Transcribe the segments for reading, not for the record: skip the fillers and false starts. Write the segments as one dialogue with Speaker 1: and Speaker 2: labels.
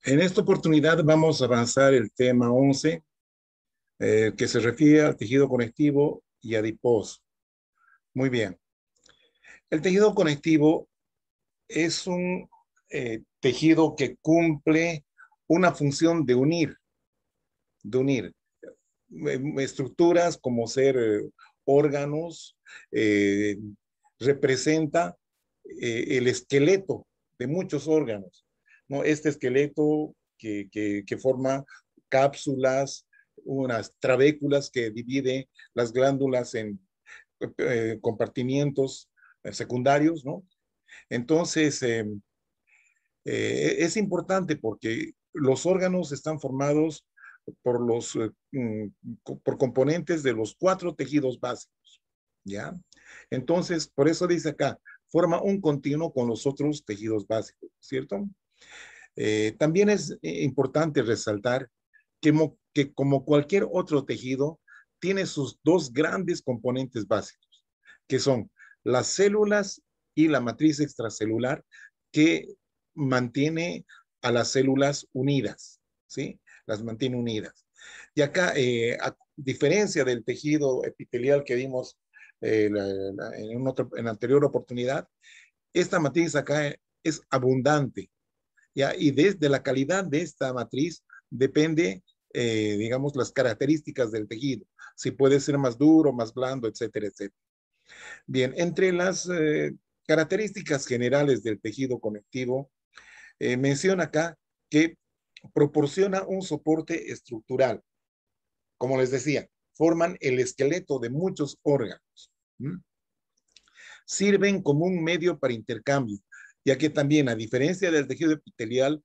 Speaker 1: En esta oportunidad vamos a avanzar el tema 11, que se refiere al tejido conectivo y adiposo. Muy bien. El tejido conectivo es un tejido que cumple una función de unir estructuras como ser órganos, eh, representa el esqueleto de muchos órganos, ¿no? Este esqueleto que forma cápsulas, unas trabéculas que divide las glándulas en compartimientos secundarios, ¿no? Entonces, es importante porque los órganos están formados por componentes de los cuatro tejidos básicos, ¿ya? Entonces, por eso dice acá, forma un continuo con los otros tejidos básicos, ¿cierto? También es importante resaltar que como cualquier otro tejido, tiene sus dos grandes componentes básicos, que son las células y la matriz extracelular, que mantiene a las células unidas, ¿sí? Las mantiene unidas. Y acá, a diferencia del tejido epitelial que vimos en anterior oportunidad, esta matriz acá es abundante, ¿ya? Y desde la calidad de esta matriz depende, digamos, las características del tejido, si puede ser más duro, más blando, etcétera, etcétera. Bien, entre las características generales del tejido conectivo, menciona acá que proporciona un soporte estructural. Como les decía, forman el esqueleto de muchos órganos. ¿Mm? Sirven como un medio para intercambio, ya que también, a diferencia del tejido epitelial,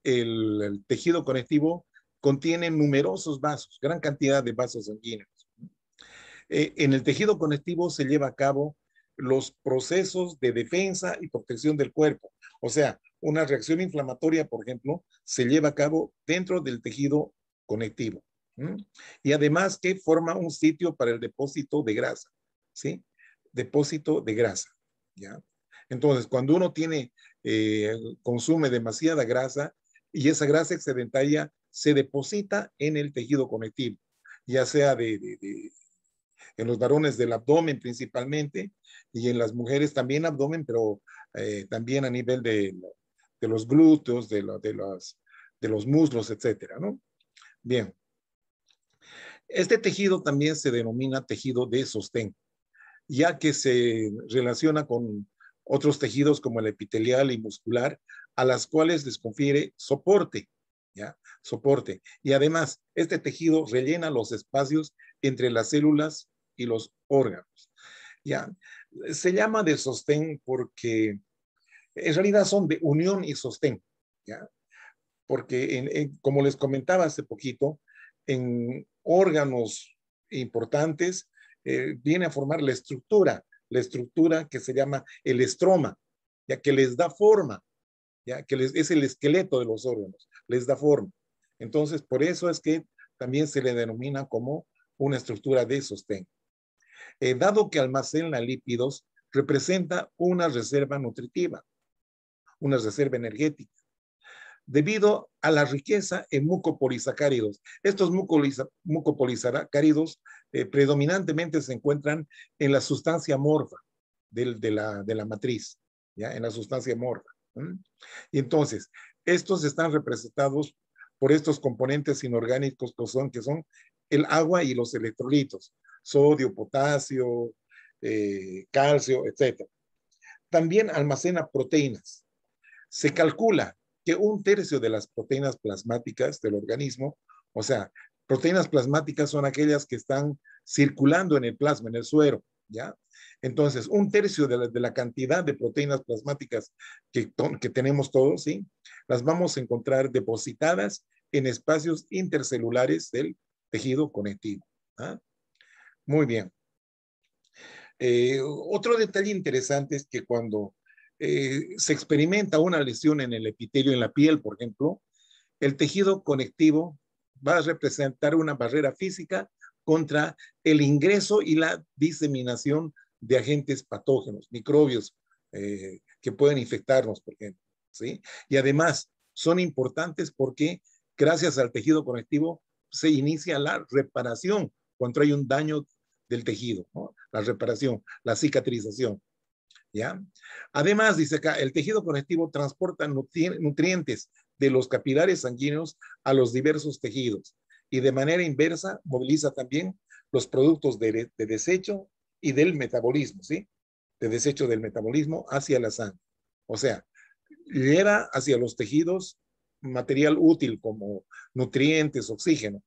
Speaker 1: el tejido conectivo contiene numerosos vasos, gran cantidad de vasos sanguíneos. En el tejido conectivo se lleva a cabo los procesos de defensa y protección del cuerpo. O sea, una reacción inflamatoria, por ejemplo, se lleva a cabo dentro del tejido conectivo. ¿Mm? Y además que forma un sitio para el depósito de grasa, ¿sí? Depósito de grasa, ¿ya? Entonces, cuando uno consume demasiada grasa y esa grasa excedentaria se deposita en el tejido conectivo, ya sea en los varones del abdomen principalmente, y en las mujeres también abdomen, pero también a nivel de los glúteos, de los muslos, etcétera, ¿no? Bien. Este tejido también se denomina tejido de sostén, ya que se relaciona con otros tejidos como el epitelial y muscular, a las cuales les confiere soporte, ¿ya? Soporte. Y además, este tejido rellena los espacios entre las células y los órganos, ¿ya? Se llama de sostén porque en realidad son de unión y sostén, ¿ya? Porque como les comentaba hace poquito, en órganos importantes viene a formar la estructura que se llama el estroma, ya que les da forma, ya que es el esqueleto de los órganos, les da forma. Entonces, por eso es que también se le denomina como una estructura de sostén. Dado que almacena lípidos, representa una reserva nutritiva, una reserva energética, debido a la riqueza en mucopolisacáridos. Estos mucopolisacáridos predominantemente se encuentran en la sustancia amorfa de la matriz, ¿ya? En la sustancia amorfa. ¿Mm? Y entonces, estos están representados por estos componentes inorgánicos que son el agua y los electrolitos, sodio, potasio, calcio, etc. También almacena proteínas. Se calcula que un tercio de las proteínas plasmáticas del organismo, o sea, proteínas plasmáticas son aquellas que están circulando en el plasma, en el suero, ¿ya? Entonces, un tercio de la cantidad de proteínas plasmáticas que tenemos todos, ¿sí? Las vamos a encontrar depositadas en espacios intercelulares del tejido conectivo. ¿Ah? Muy bien. Otro detalle interesante es que cuando se experimenta una lesión en el epitelio, en la piel, por ejemplo, el tejido conectivo va a representar una barrera física contra el ingreso y la diseminación de agentes patógenos, microbios que pueden infectarnos, por ejemplo, ¿sí? Y además son importantes porque gracias al tejido conectivo se inicia la reparación cuando hay un daño del tejido, ¿no? La reparación, la cicatrización. ¿Ya? Además, dice acá, el tejido conectivo transporta nutrientes de los capilares sanguíneos a los diversos tejidos y de manera inversa moviliza también los productos de desecho y del metabolismo, ¿sí? De desecho del metabolismo hacia la sangre. O sea, lleva hacia los tejidos material útil como nutrientes, oxígeno,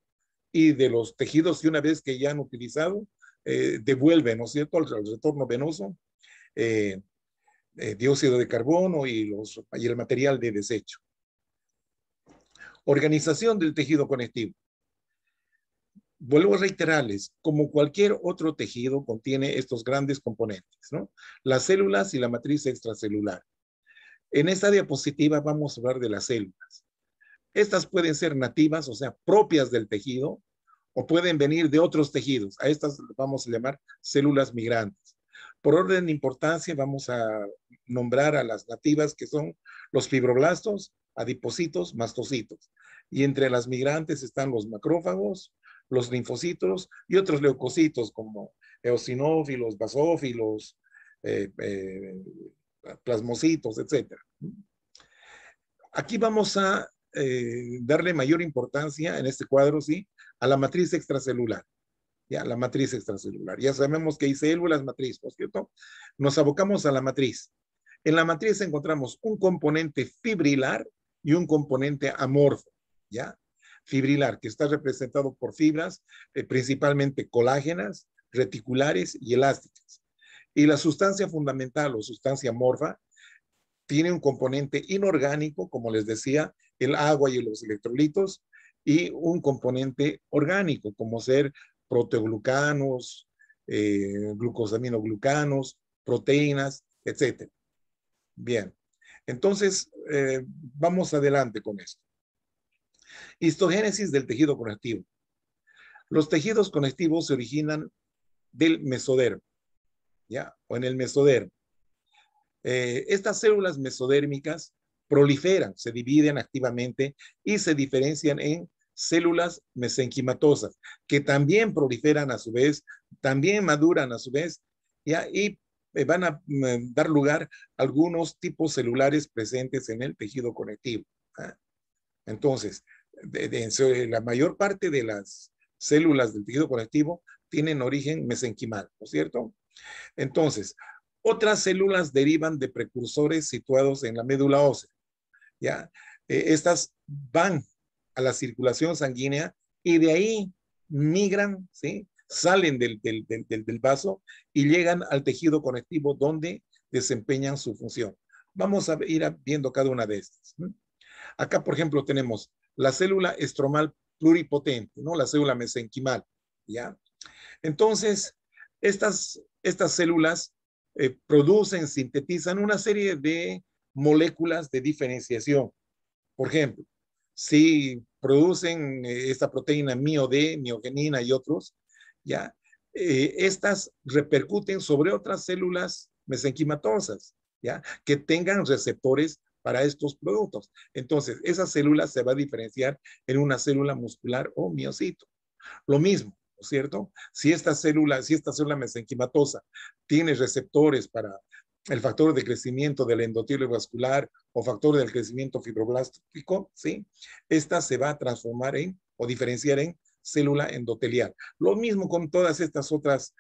Speaker 1: y de los tejidos, y una vez que ya han utilizado, devuelve, ¿no es cierto?, al retorno venoso, eh, dióxido de carbono y el material de desecho. Organización del tejido conectivo. Vuelvo a reiterarles, como cualquier otro tejido, contiene estos grandes componentes, ¿no? Las células y la matriz extracelular. En esta diapositiva vamos a hablar de las células. Estas pueden ser nativas, o sea, propias del tejido, o pueden venir de otros tejidos. A estas vamos a llamar células migrantes. Por orden de importancia, vamos a nombrar a las nativas, que son los fibroblastos, adipocitos, mastocitos. Y entre las migrantes están los macrófagos, los linfocitos y otros leucocitos como eosinófilos, basófilos, plasmocitos, etc. Aquí vamos a darle mayor importancia en este cuadro, ¿sí?, a la matriz extracelular. Ya, la matriz extracelular. Ya sabemos que hay células matriz, ¿no es cierto? Nos abocamos a la matriz. En la matriz encontramos un componente fibrilar y un componente amorfo, ¿ya? Fibrilar, que está representado por fibras, principalmente colágenas, reticulares y elásticas. Y la sustancia fundamental o sustancia amorfa tiene un componente inorgánico, como les decía, el agua y los electrolitos, y un componente orgánico, como ser proteoglucanos, glucosaminoglucanos, proteínas, etc. Bien, entonces vamos adelante con esto. Histogénesis del tejido conectivo. Los tejidos conectivos se originan del mesodermo, ¿ya? O en el mesodermo. Estas células mesodérmicas proliferan, se dividen activamente y se diferencian en células mesenquimatosas, que también proliferan a su vez, también maduran a su vez, ¿ya? Y van a dar lugar a algunos tipos celulares presentes en el tejido conectivo. ¿Ah? Entonces, la mayor parte de las células del tejido conectivo tienen origen mesenquimal, ¿no es cierto? Entonces, otras células derivan de precursores situados en la médula ósea, ¿ya? Estas van a la circulación sanguínea y de ahí migran, ¿sí? Salen del vaso y llegan al tejido conectivo donde desempeñan su función. Vamos a ir viendo cada una de estas. Acá, por ejemplo, tenemos la célula estromal pluripotente, ¿no? La célula mesenquimal, ¿ya? Entonces, estas células producen, sintetizan una serie de moléculas de diferenciación. Por ejemplo, si producen esta proteína MIO-D, miogenina y otros, ¿ya? Estas repercuten sobre otras células mesenquimatosas, ¿ya? Que tengan receptores para estos productos. Entonces, esa célula se va a diferenciar en una célula muscular o miocito. Lo mismo, ¿no es cierto? Si esta célula mesenquimatosa tiene receptores para el factor de crecimiento del endotelio vascular o factor del crecimiento fibroblástico, ¿sí? Esta se va a transformar o diferenciar en célula endotelial. Lo mismo con todas estas otros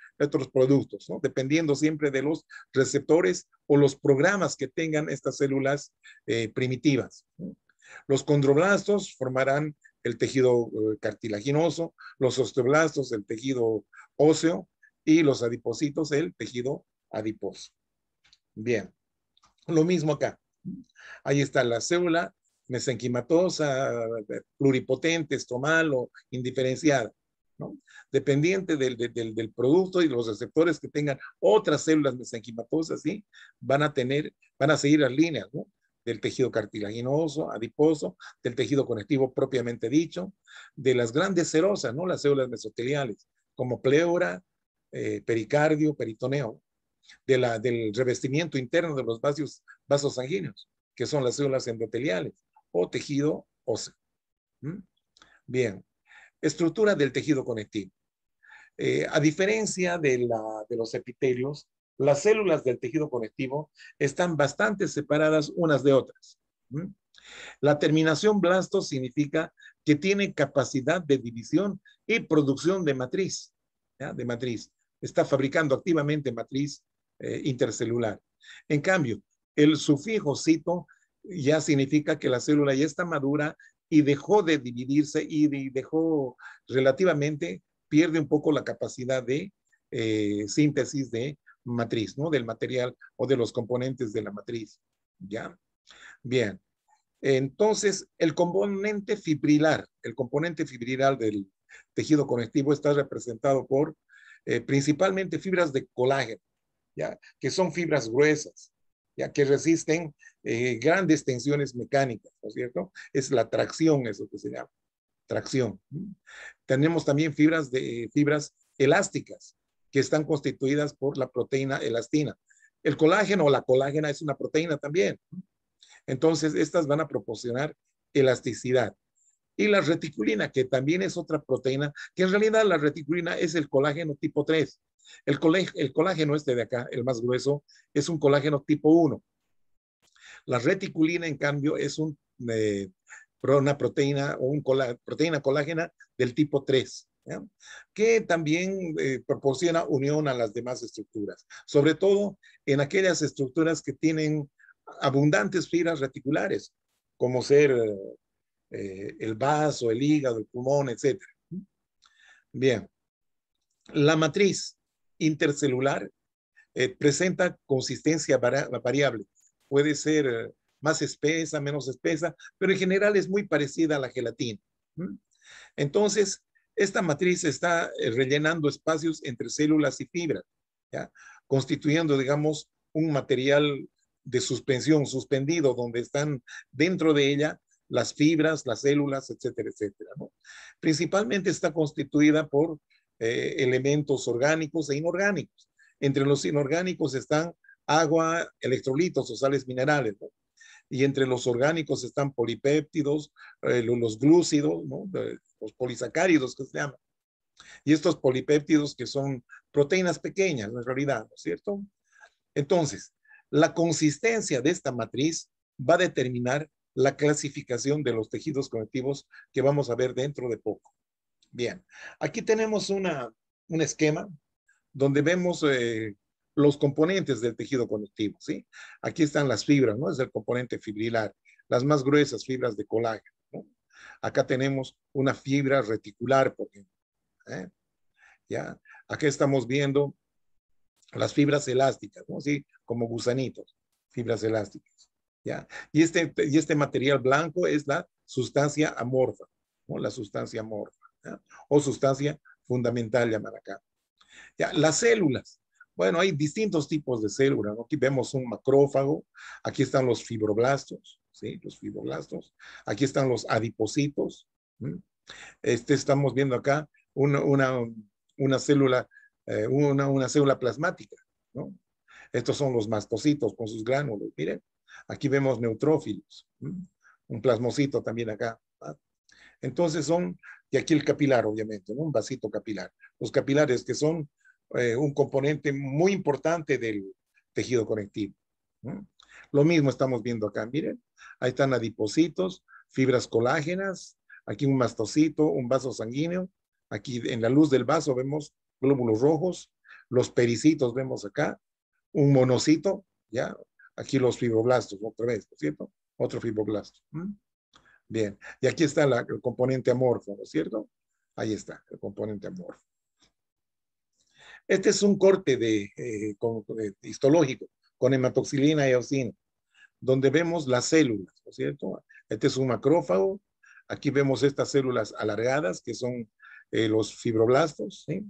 Speaker 1: productos, ¿no? Dependiendo siempre de los receptores o los programas que tengan estas células primitivas, ¿no? Los condroblastos formarán el tejido cartilaginoso, los osteoblastos el tejido óseo y los adipocitos el tejido adiposo. Bien, lo mismo acá. Ahí está la célula mesenquimatosa, pluripotente, estromal o indiferenciada, ¿no? Dependiente del producto y los receptores que tengan otras células mesenquimatosas, ¿sí? Van a seguir las líneas, ¿no? Del tejido cartilaginoso, adiposo, del tejido conectivo propiamente dicho, de las grandes serosas, ¿no? Las células mesoteliales, como pleura, pericardio, peritoneo, del revestimiento interno de los vasos sanguíneos, que son las células endoteliales, o tejido óseo. ¿Mm? Bien, estructura del tejido conectivo. A diferencia de los epitelios, las células del tejido conectivo están bastante separadas unas de otras. ¿Mm? La terminación blasto significa que tiene capacidad de división y producción de matriz, ¿ya? De matriz. Está fabricando activamente matriz intercelular. En cambio, el sufijo cito ya significa que la célula ya está madura y dejó de dividirse y dejó relativamente, pierde un poco la capacidad de síntesis de matriz, ¿no? Del material o de los componentes de la matriz. ¿Ya? Bien. Entonces, el componente fibrilar del tejido conectivo está representado por principalmente fibras de colágeno, ¿ya? Que son fibras gruesas, ya que resisten grandes tensiones mecánicas, ¿no es cierto? Es la tracción, eso que se llama, tracción. Tenemos también fibras elásticas, que están constituidas por la proteína elastina. El colágeno o la colágena es una proteína también. Entonces, estas van a proporcionar elasticidad. Y la reticulina, que también es otra proteína, que en realidad la reticulina es el colágeno tipo 3. El colágeno este de acá, el más grueso, es un colágeno tipo 1. La reticulina, en cambio, es una proteína o proteína colágena del tipo 3, ¿ya? Que también proporciona unión a las demás estructuras, sobre todo en aquellas estructuras que tienen abundantes fibras reticulares, como ser el vaso, el hígado, el pulmón, etc. Bien, la matriz intercelular presenta consistencia variable. Puede ser más espesa, menos espesa, pero en general es muy parecida a la gelatina. Entonces, esta matriz está rellenando espacios entre células y fibras, ¿ya? Constituyendo, digamos, un material de suspensión, suspendido, donde están dentro de ella las fibras, las células, etcétera, etcétera, ¿no? Principalmente está constituida por elementos orgánicos e inorgánicos. Entre los inorgánicos están agua, electrolitos o sales minerales, ¿no? Y entre los orgánicos están polipéptidos, los glúcidos, ¿no? Los polisacáridos que se llaman. Y estos polipéptidos que son proteínas pequeñas, en realidad, ¿no es cierto? Entonces, la consistencia de esta matriz va a determinar la clasificación de los tejidos conectivos que vamos a ver dentro de poco. Bien, aquí tenemos un esquema donde vemos los componentes del tejido conectivo, ¿sí? Aquí están las fibras, ¿no? Es el componente fibrilar, las más gruesas fibras de colágeno, ¿no? Acá tenemos una fibra reticular, por ejemplo, ¿eh? ¿Ya? Acá estamos viendo las fibras elásticas, ¿no? Sí, como gusanitos, fibras elásticas, ¿ya? Y este material blanco es la sustancia amorfa, ¿no? La sustancia amorfa, ¿ya? O sustancia fundamental, llaman acá. Ya, las células. Bueno, hay distintos tipos de células, ¿no? Aquí vemos un macrófago, aquí están los fibroblastos, ¿sí? Los fibroblastos. Aquí están los adipocitos. ¿Mm? Estamos viendo acá una célula, una célula plasmática, ¿no? Estos son los mastocitos con sus gránulos. Miren, aquí vemos neutrófilos. Un plasmocito también acá. ¿Ah? Entonces y aquí el capilar, obviamente, ¿no? Un vasito capilar. Los capilares que son un componente muy importante del tejido conectivo. ¿No? Lo mismo estamos viendo acá, miren, ahí están adipocitos, fibras colágenas, aquí un mastocito, un vaso sanguíneo, aquí en la luz del vaso vemos glóbulos rojos, los pericitos vemos acá, un monocito, ¿ya? Aquí los fibroblastos, otra vez, ¿no es cierto? Otro fibroblasto. Bien, y aquí está el componente amorfo, ¿no es cierto? Ahí está, el componente amorfo. Este es un corte histológico con hematoxilina y eosina, donde vemos las células, ¿no es cierto? Este es un macrófago. Aquí vemos estas células alargadas, que son los fibroblastos, ¿sí?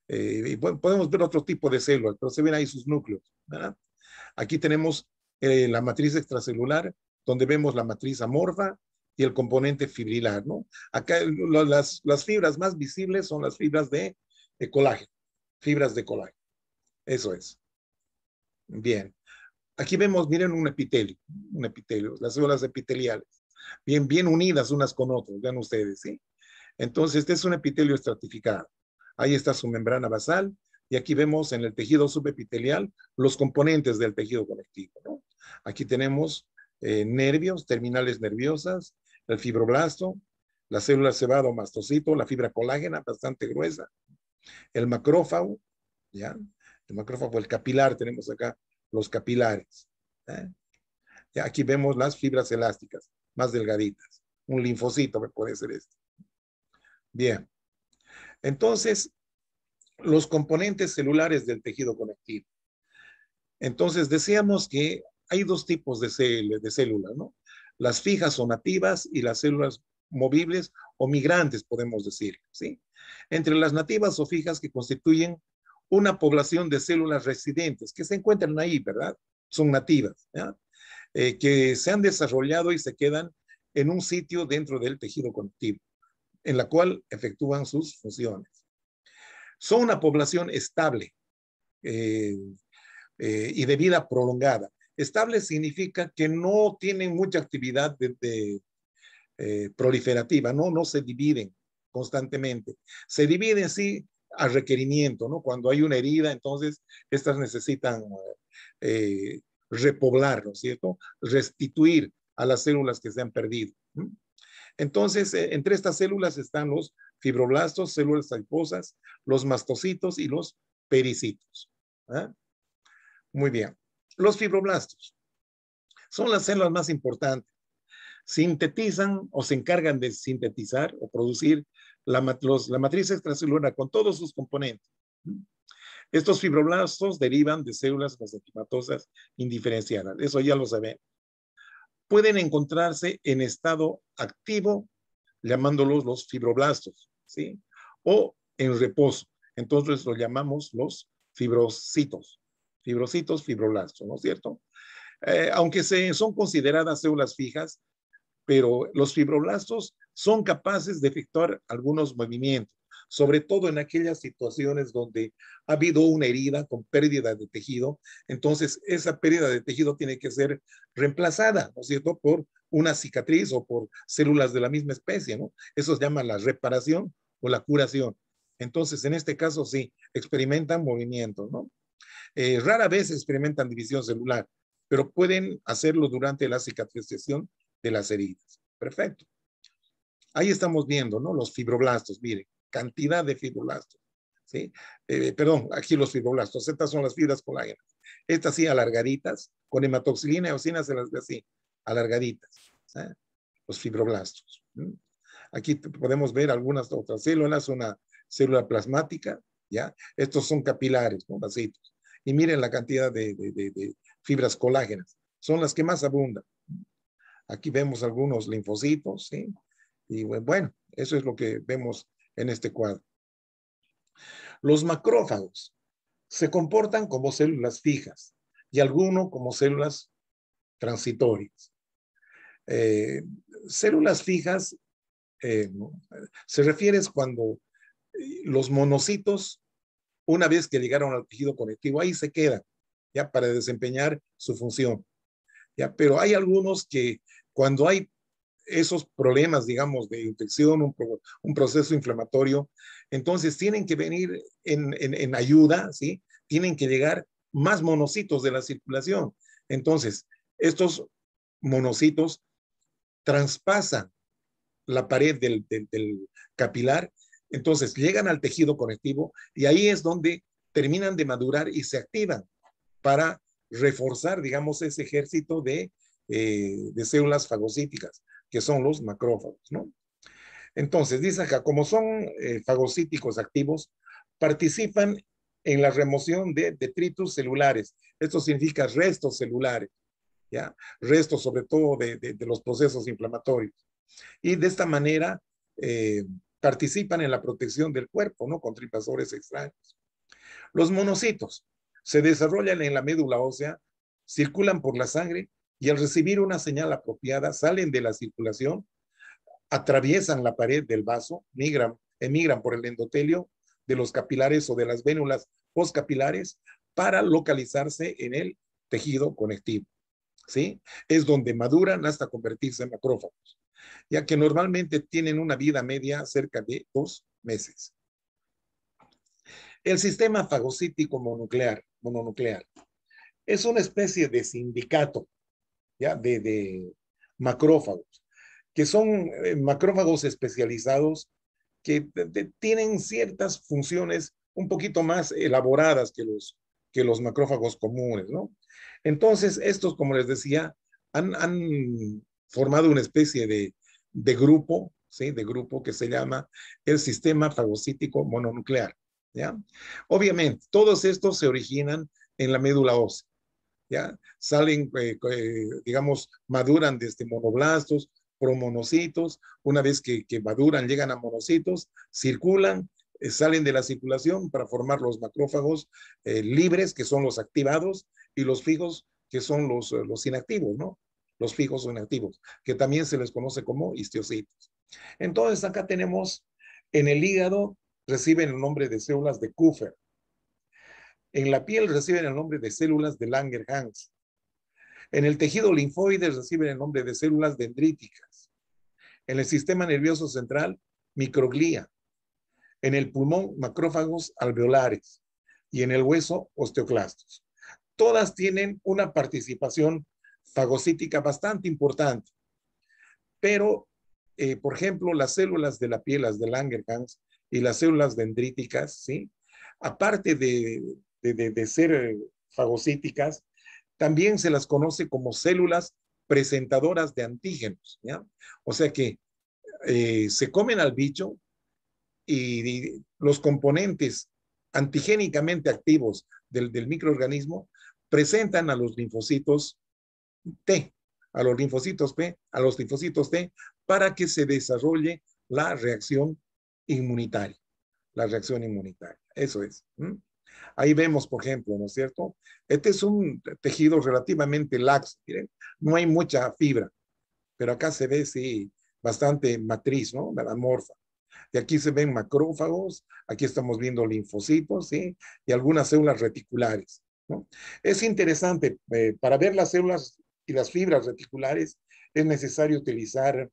Speaker 1: Y podemos ver otro tipo de células, pero se ven ahí sus núcleos, ¿verdad? Aquí tenemos la matriz extracelular, donde vemos la matriz amorfa y el componente fibrilar, ¿no? Acá las fibras más visibles son las fibras de colágeno, fibras de colágeno. Eso es. Bien. Aquí vemos, miren, un epitelio, las células epiteliales. bien, bien unidas unas con otras, vean ustedes, ¿sí? Entonces, este es un epitelio estratificado. Ahí está su membrana basal y aquí vemos en el tejido subepitelial los componentes del tejido conectivo, ¿no? Aquí tenemos nervios, terminales nerviosas, el fibroblasto, la célula cebado mastocito, la fibra colágena bastante gruesa, el macrófago, ¿ya? El macrófago, el capilar, tenemos acá los capilares. ¿Eh? Ya aquí vemos las fibras elásticas, más delgaditas. Un linfocito puede ser este. Bien, entonces, los componentes celulares del tejido conectivo. Entonces, decíamos que hay dos tipos de células, ¿no? Las fijas o nativas y las células movibles o migrantes, podemos decir, ¿sí? Entre las nativas o fijas que constituyen una población de células residentes que se encuentran ahí, ¿verdad? Son nativas, ¿ya? Que se han desarrollado y se quedan en un sitio dentro del tejido conectivo, en la cual efectúan sus funciones. Son una población estable eh, y de vida prolongada. Estable significa que no tienen mucha actividad proliferativa, ¿no? No se dividen constantemente. Se dividen, sí, a requerimiento, ¿no? Cuando hay una herida, entonces estas necesitan repoblar, ¿no es cierto? Restituir a las células que se han perdido. Entonces, entre estas células están los fibroblastos, células adiposas, los mastocitos y los pericitos. ¿Eh? Muy bien. Los fibroblastos son las células más importantes. Sintetizan o se encargan de sintetizar o producir la matriz extracelular con todos sus componentes. Estos fibroblastos derivan de células mesenquimatosas indiferenciadas. Eso ya lo saben. Pueden encontrarse en estado activo, llamándolos los fibroblastos, ¿sí? O en reposo. Entonces los llamamos los fibrocitos. Fibrocitos, fibroblastos, ¿no es cierto? Aunque son consideradas células fijas, pero los fibroblastos son capaces de efectuar algunos movimientos, sobre todo en aquellas situaciones donde ha habido una herida con pérdida de tejido. Entonces, esa pérdida de tejido tiene que ser reemplazada, ¿no es cierto?, por una cicatriz o por células de la misma especie, ¿no? Eso se llama la reparación o la curación. Entonces, en este caso, sí, experimentan movimiento, ¿no? Rara vez experimentan división celular, pero pueden hacerlo durante la cicatrización de las heridas. Perfecto. Ahí estamos viendo, ¿no? Los fibroblastos, miren, cantidad de fibroblastos, ¿sí? Perdón, aquí los fibroblastos, estas son las fibras colágenas. Estas sí, alargaditas, con hematoxilina y eosina se las ve así, alargaditas, ¿sí? Los fibroblastos. Aquí podemos ver algunas otras células, una célula plasmática, ¿ya? Estos son capilares, ¿no? Vasitos. Y miren la cantidad de fibras colágenas, son las que más abundan. Aquí vemos algunos linfocitos, ¿sí? Y bueno, eso es lo que vemos en este cuadro. Los macrófagos se comportan como células fijas y algunos como células transitorias. Células fijas se refiere cuando los monocitos, una vez que llegaron al tejido conectivo, ahí se quedan, ya para desempeñar su función. ¿Ya? Pero hay algunos que cuando hay esos problemas, digamos, de infección, un proceso inflamatorio, entonces tienen que venir en ayuda, ¿sí? Tienen que llegar más monocitos de la circulación. Entonces, estos monocitos traspasan la pared del capilar, entonces llegan al tejido conectivo y ahí es donde terminan de madurar y se activan para reforzar, digamos, ese ejército de células fagocíticas, que son los macrófagos, ¿no? Entonces, dice acá, como son fagocíticos activos, participan en la remoción de detritus celulares. Esto significa restos celulares, ¿ya? Restos sobre todo de los procesos inflamatorios. Y de esta manera participan en la protección del cuerpo, ¿no? Contra invasores extraños. Los monocitos se desarrollan en la médula ósea, circulan por la sangre y al recibir una señal apropiada salen de la circulación, atraviesan la pared del vaso, emigran por el endotelio de los capilares o de las vénulas postcapilares para localizarse en el tejido conectivo. ¿sí? Es donde maduran hasta convertirse en macrófagos, ya que normalmente tienen una vida media cerca de 2 meses. El sistema fagocítico mononuclear es una especie de sindicato, ¿ya? De macrófagos, que son macrófagos especializados que tienen ciertas funciones un poquito más elaboradas que los macrófagos comunes, ¿no? Entonces, estos, como les decía, han formado una especie de grupo, ¿sí? De grupo que se llama el sistema fagocítico mononuclear, ¿ya? Obviamente, todos estos se originan en la médula ósea, ¿ya? Salen, digamos, maduran desde monoblastos, promonocitos, una vez que maduran, llegan a monocitos, circulan, salen de la circulación para formar los macrófagos libres, que son los activados, y los fijos, que son los inactivos, ¿no? Los fijos o inactivos, que también se les conoce como histiocytos. Entonces, acá tenemos en el hígado, reciben el nombre de células de Kupffer. En la piel reciben el nombre de células de Langerhans. En el tejido linfoide reciben el nombre de células dendríticas. En el sistema nervioso central, microglía. En el pulmón, macrófagos alveolares. Y en el hueso, osteoclastos. Todas tienen una participación fagocítica bastante importante. Pero, por ejemplo, las células de la piel, las de Langerhans, y las células dendríticas, ¿sí? Aparte de ser fagocíticas, también se las conoce como células presentadoras de antígenos, ¿ya? O sea que se comen al bicho y los componentes antigénicamente activos del microorganismo presentan a los linfocitos T, a los linfocitos P, a los linfocitos T, para que se desarrolle la reacción inmunitaria. La reacción inmunitaria, eso es. Ahí vemos, por ejemplo, ¿no es cierto? Este es un tejido relativamente laxo, miren, no hay mucha fibra, pero acá se ve, sí, bastante matriz, ¿no? Amorfa. Y aquí se ven macrófagos, aquí estamos viendo linfocitos, ¿sí? Y algunas células reticulares, ¿no? Es interesante, para ver las células y las fibras reticulares es necesario utilizar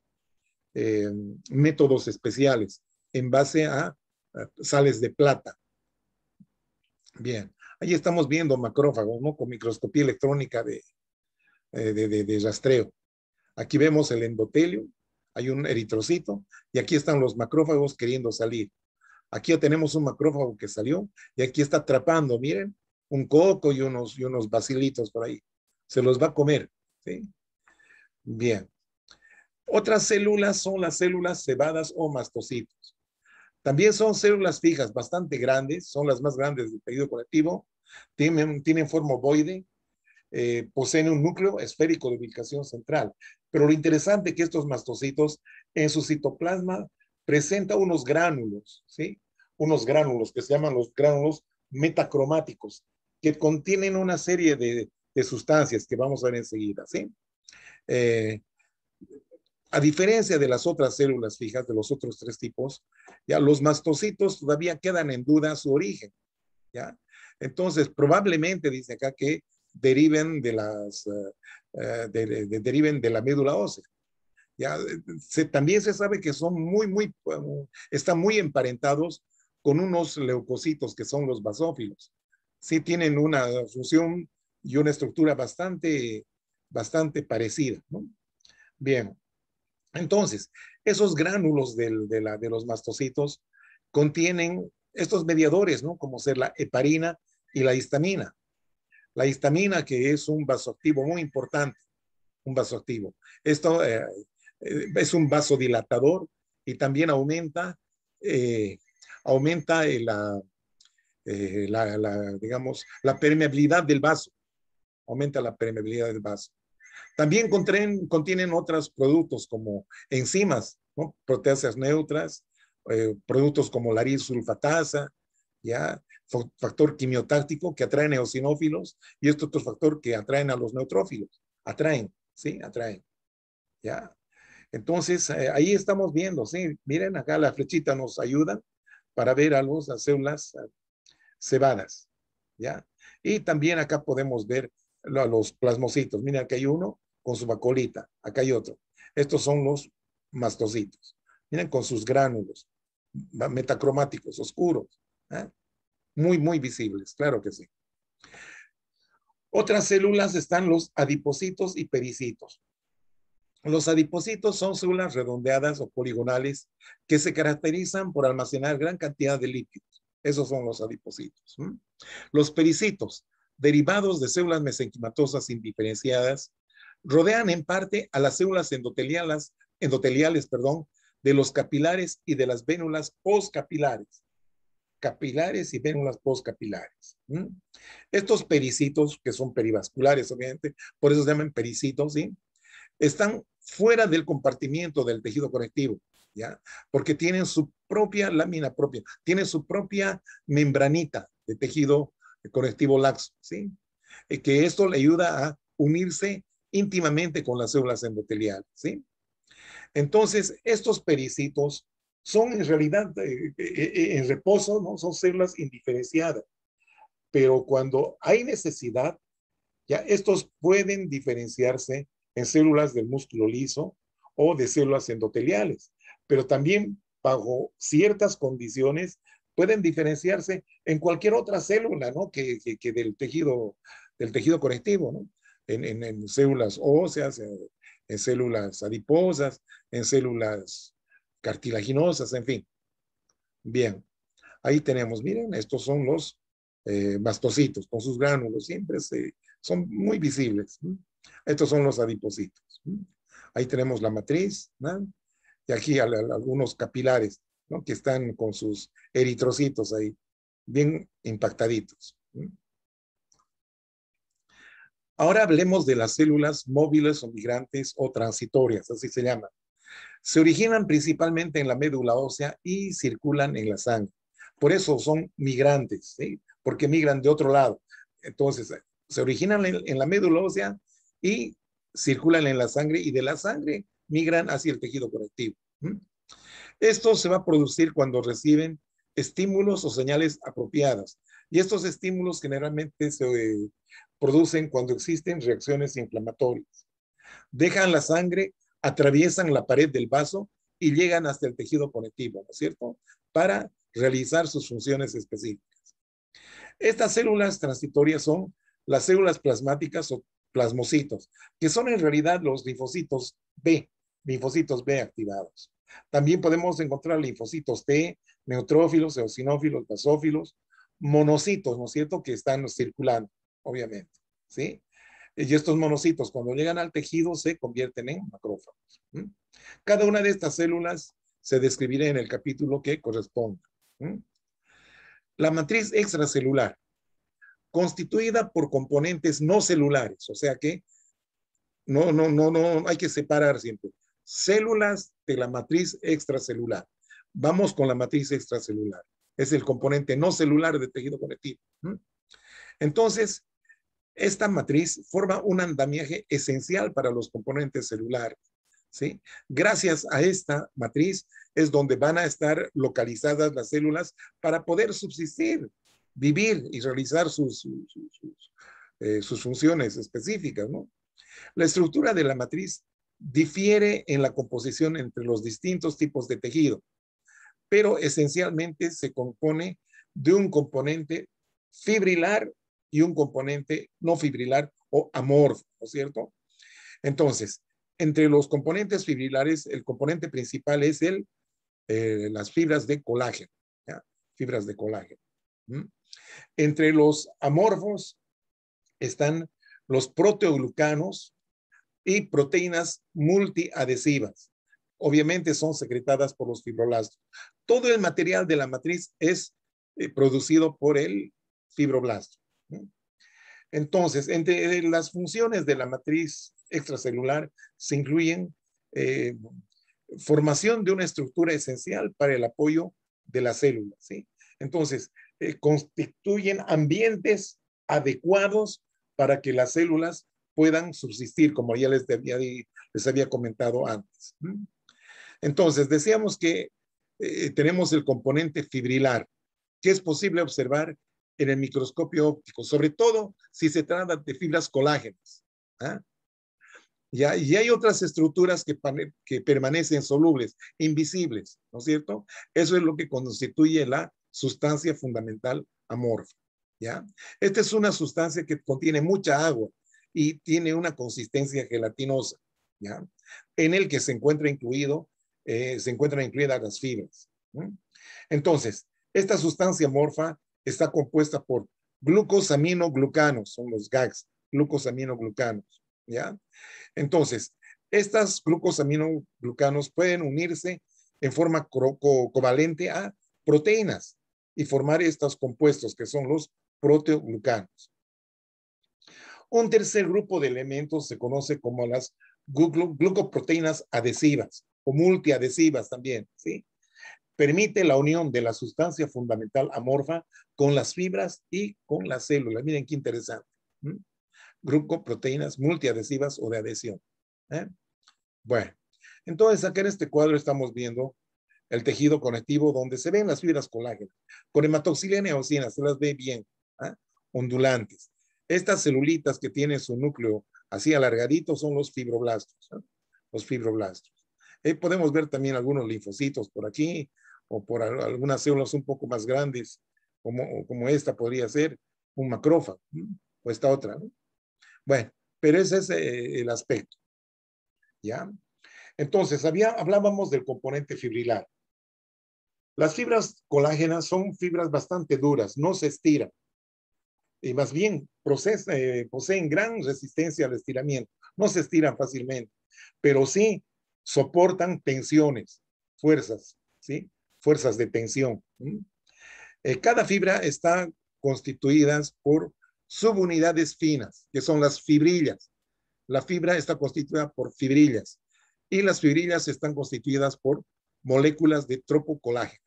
Speaker 1: eh, métodos especiales en base a sales de plata. Bien, ahí estamos viendo macrófagos, ¿no? Con microscopía electrónica de rastreo. Aquí vemos el endotelio, hay un eritrocito, y aquí están los macrófagos queriendo salir. Aquí ya tenemos un macrófago que salió, y aquí está atrapando, miren, un coco y unos bacilitos por ahí. Se los va a comer, ¿sí? Bien. Otras células son las células cebadas o mastocitos. También son células fijas bastante grandes, son las más grandes del tejido conectivo, tienen forma ovoide, poseen un núcleo esférico de ubicación central. Pero lo interesante es que estos mastocitos en su citoplasma presentan unos gránulos, ¿sí? Unos gránulos que se llaman los gránulos metacromáticos, que contienen una serie de sustancias que vamos a ver enseguida, ¿sí? Eh, a diferencia de las otras células fijas, de los otros tres tipos, ya los mastocitos todavía quedan en duda su origen, ¿ya? Entonces, probablemente dice acá que deriven deriven de la médula ósea. Ya, también se sabe que son están muy emparentados con unos leucocitos que son los basófilos. Sí tienen una función y una estructura bastante parecida, ¿no? Bien, entonces, esos gránulos de los mastocitos contienen estos mediadores, ¿no? Como ser la heparina y la histamina. La histamina, que es un vasoactivo muy importante, un vasoactivo. Esto es un vasodilatador y también eh, aumenta digamos, la permeabilidad del vaso, aumenta la permeabilidad del vaso. También contienen otros productos como enzimas, ¿no? Proteasas neutras, productos como la sulfatasa, ¿ya? Factor quimiotáctico que atraen eosinófilos y este otro factor que atraen a los neutrófilos. Atraen, ¿sí? Atraen, ¿ya? Entonces, ahí estamos viendo, ¿sí? Miren, acá la flechita nos ayuda para ver a las células cebadas, ¿ya? Y también acá podemos ver los plasmocitos. Miren, aquí hay uno con su vacuolita, acá hay otro. Estos son los mastocitos. Miren, con sus gránulos metacromáticos, oscuros. ¿Eh? Muy, muy visibles, claro que sí. Otras células están los adipocitos y pericitos. Los adipocitos son células redondeadas o poligonales que se caracterizan por almacenar gran cantidad de lípidos. Esos son los adipocitos. Los pericitos, derivados de células mesenquimatosas indiferenciadas, rodean en parte a las células endoteliales, de los capilares y de las vénulas postcapilares. Capilares y vénulas postcapilares. Estos pericitos, que son perivasculares, obviamente, por eso se llaman pericitos, ¿sí? Están fuera del compartimiento del tejido conectivo, ¿ya? Porque tienen su propia lámina propia, tienen su propia membranita de tejido conectivo laxo, ¿sí? Que esto le ayuda a unirse íntimamente con las células endoteliales, ¿sí? Entonces, estos pericitos son en realidad en reposo, ¿no? Son células indiferenciadas, pero cuando hay necesidad, ya estos pueden diferenciarse en células del músculo liso o de células endoteliales, pero también bajo ciertas condiciones pueden diferenciarse en cualquier otra célula, ¿no? que del tejido conectivo, ¿no? En células óseas, en células adiposas, en células cartilaginosas, en fin. Bien, ahí tenemos, miren, estos son los mastocitos con sus gránulos, son muy visibles. Estos son los adipocitos. Ahí tenemos la matriz, ¿no? Y aquí algunos capilares, ¿no? Que están con sus eritrocitos ahí, bien impactaditos. Ahora hablemos de las células móviles o migrantes o transitorias, así se llaman. Se originan principalmente en la médula ósea y circulan en la sangre. Por eso son migrantes, ¿sí? Porque migran de otro lado. Entonces, se originan en la médula ósea y circulan en la sangre y de la sangre migran hacia el tejido conectivo. Esto se va a producir cuando reciben estímulos o señales apropiadas. Y estos estímulos generalmente se producen cuando existen reacciones inflamatorias. Dejan la sangre, atraviesan la pared del vaso y llegan hasta el tejido conectivo, ¿no es cierto? Para realizar sus funciones específicas. Estas células transitorias son las células plasmáticas o plasmocitos, que son en realidad los linfocitos B activados. También podemos encontrar linfocitos T, neutrófilos, eosinófilos, basófilos, monocitos, ¿no es cierto?, que están circulando, obviamente, ¿sí? Y estos monocitos, cuando llegan al tejido, se convierten en macrófagos. Cada una de estas células se describirá en el capítulo que corresponde. La matriz extracelular, constituida por componentes no celulares, o sea que no hay que separar siempre. Células de la matriz extracelular. Vamos con la matriz extracelular. Es el componente no celular del tejido conectivo. Entonces, esta matriz forma un andamiaje esencial para los componentes celulares, ¿sí? Gracias a esta matriz es donde van a estar localizadas las células para poder subsistir, vivir y realizar sus funciones específicas, ¿no? La estructura de la matriz difiere en la composición entre los distintos tipos de tejido, pero esencialmente se compone de un componente fibrilar y un componente no fibrilar o amorfo, ¿no es cierto? Entonces, entre los componentes fibrilares, el componente principal es las fibras de colágeno, ¿ya? Fibras de colágeno. Entre los amorfos están los proteoglucanos y proteínas multiadhesivas. Obviamente son secretadas por los fibroblastos. Todo el material de la matriz es producido por el fibroblasto. Entonces, entre las funciones de la matriz extracelular se incluyen formación de una estructura esencial para el apoyo de la célula, ¿sí? Entonces, constituyen ambientes adecuados para que las células puedan subsistir, como ya les había comentado antes. Entonces, decíamos que tenemos el componente fibrilar, que es posible observar en el microscopio óptico, sobre todo si se trata de fibras colágenas. ¿Ah? ¿Ya? Y hay otras estructuras que permanecen solubles, invisibles, ¿no es cierto? Eso es lo que constituye la sustancia fundamental amorfa. ¿Ya? Esta es una sustancia que contiene mucha agua y tiene una consistencia gelatinosa, ¿ya? En el que se encuentran incluidas las fibras. ¿Mm? Entonces, esta sustancia amorfa está compuesta por glucosaminoglucanos, son los GAGs, glucosaminoglucanos, ¿ya? Entonces, estas glucosaminoglucanos pueden unirse en forma covalente a proteínas y formar estos compuestos que son los proteoglucanos. Un tercer grupo de elementos se conoce como las glucoproteínas adhesivas o multiadhesivas también, ¿sí? Permite la unión de la sustancia fundamental amorfa con las fibras y con las células. Miren qué interesante. ¿Mm? Glucoproteínas multiadhesivas o de adhesión. ¿Eh? Bueno, entonces acá en este cuadro estamos viendo el tejido conectivo donde se ven las fibras colágenas. Con hematoxilina y eosina se las ve bien, ¿eh? Ondulantes. Estas celulitas que tienen su núcleo así alargadito son los fibroblastos. ¿Eh? Los fibroblastos. Podemos ver también algunos linfocitos por aquí o por algunas células un poco más grandes, como esta podría ser un macrófago, ¿eh? O esta otra, ¿no? Bueno, pero ese es el aspecto, ¿ya? Entonces, hablábamos del componente fibrilar. Las fibras colágenas son fibras bastante duras, no se estiran, y más bien poseen gran resistencia al estiramiento, no se estiran fácilmente, pero sí soportan tensiones, fuerzas, ¿sí? Fuerzas de tensión. Cada fibra está constituida por subunidades finas, que son las fibrillas. La fibra está constituida por fibrillas y las fibrillas están constituidas por moléculas de tropocolágeno.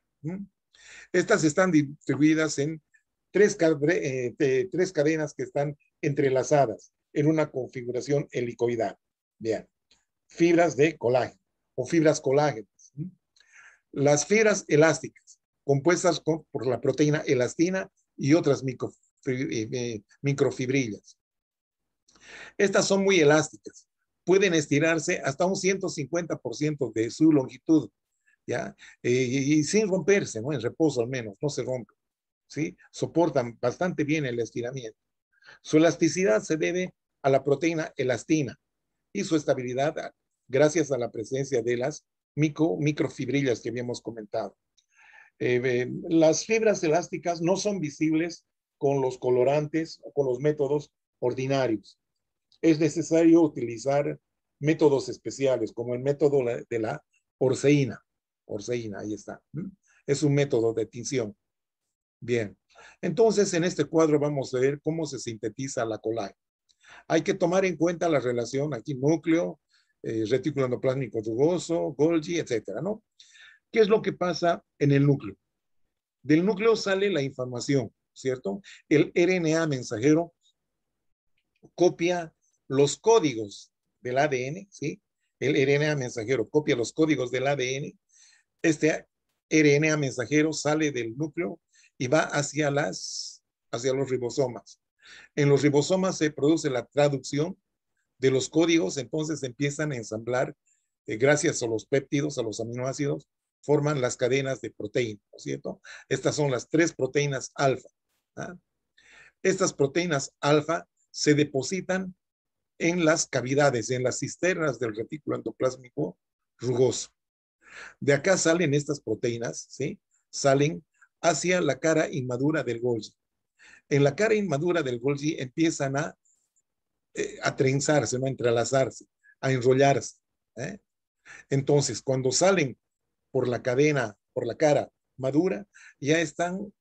Speaker 1: Estas están distribuidas en tres cadenas que están entrelazadas en una configuración helicoidal. Bien, fibras de colágeno o fibras colágenas. Las fibras elásticas, compuestas por la proteína elastina y otras microfibrillas. Estas son muy elásticas, pueden estirarse hasta un 150% de su longitud, ¿ya? Y sin romperse, ¿no? En reposo al menos, no se rompen, ¿sí? Soportan bastante bien el estiramiento. Su elasticidad se debe a la proteína elastina y su estabilidad gracias a la presencia de las microfibrillas que habíamos comentado. Las fibras elásticas no son visibles con los colorantes o con los métodos ordinarios. Es necesario utilizar métodos especiales, como el método de la orceína. Orceína, ahí está. Es un método de tinción. Bien. Entonces, en este cuadro vamos a ver cómo se sintetiza la colágena. Hay que tomar en cuenta la relación aquí, núcleo, retículo endoplásmico rugoso, Golgi, etcétera, ¿no? ¿Qué es lo que pasa en el núcleo? Del núcleo sale la información, ¿cierto? El RNA mensajero copia los códigos del ADN, ¿sí? El RNA mensajero copia los códigos del ADN. Este RNA mensajero sale del núcleo y va hacia los ribosomas. En los ribosomas se produce la traducción de los códigos, entonces empiezan a ensamblar, gracias a los péptidos, a los aminoácidos, forman las cadenas de proteína, ¿no es cierto? Estas son las 3 proteínas alfa. ¿Ah? Estas proteínas alfa se depositan en las cavidades, en las cisternas del retículo endoplásmico rugoso. De acá salen estas proteínas, ¿sí? Salen hacia la cara inmadura del Golgi. En la cara inmadura del Golgi empiezan a trenzarse, ¿no? A entrelazarse, a enrollarse. ¿Eh? Entonces, cuando salen por la cadena, por la cara madura, ya están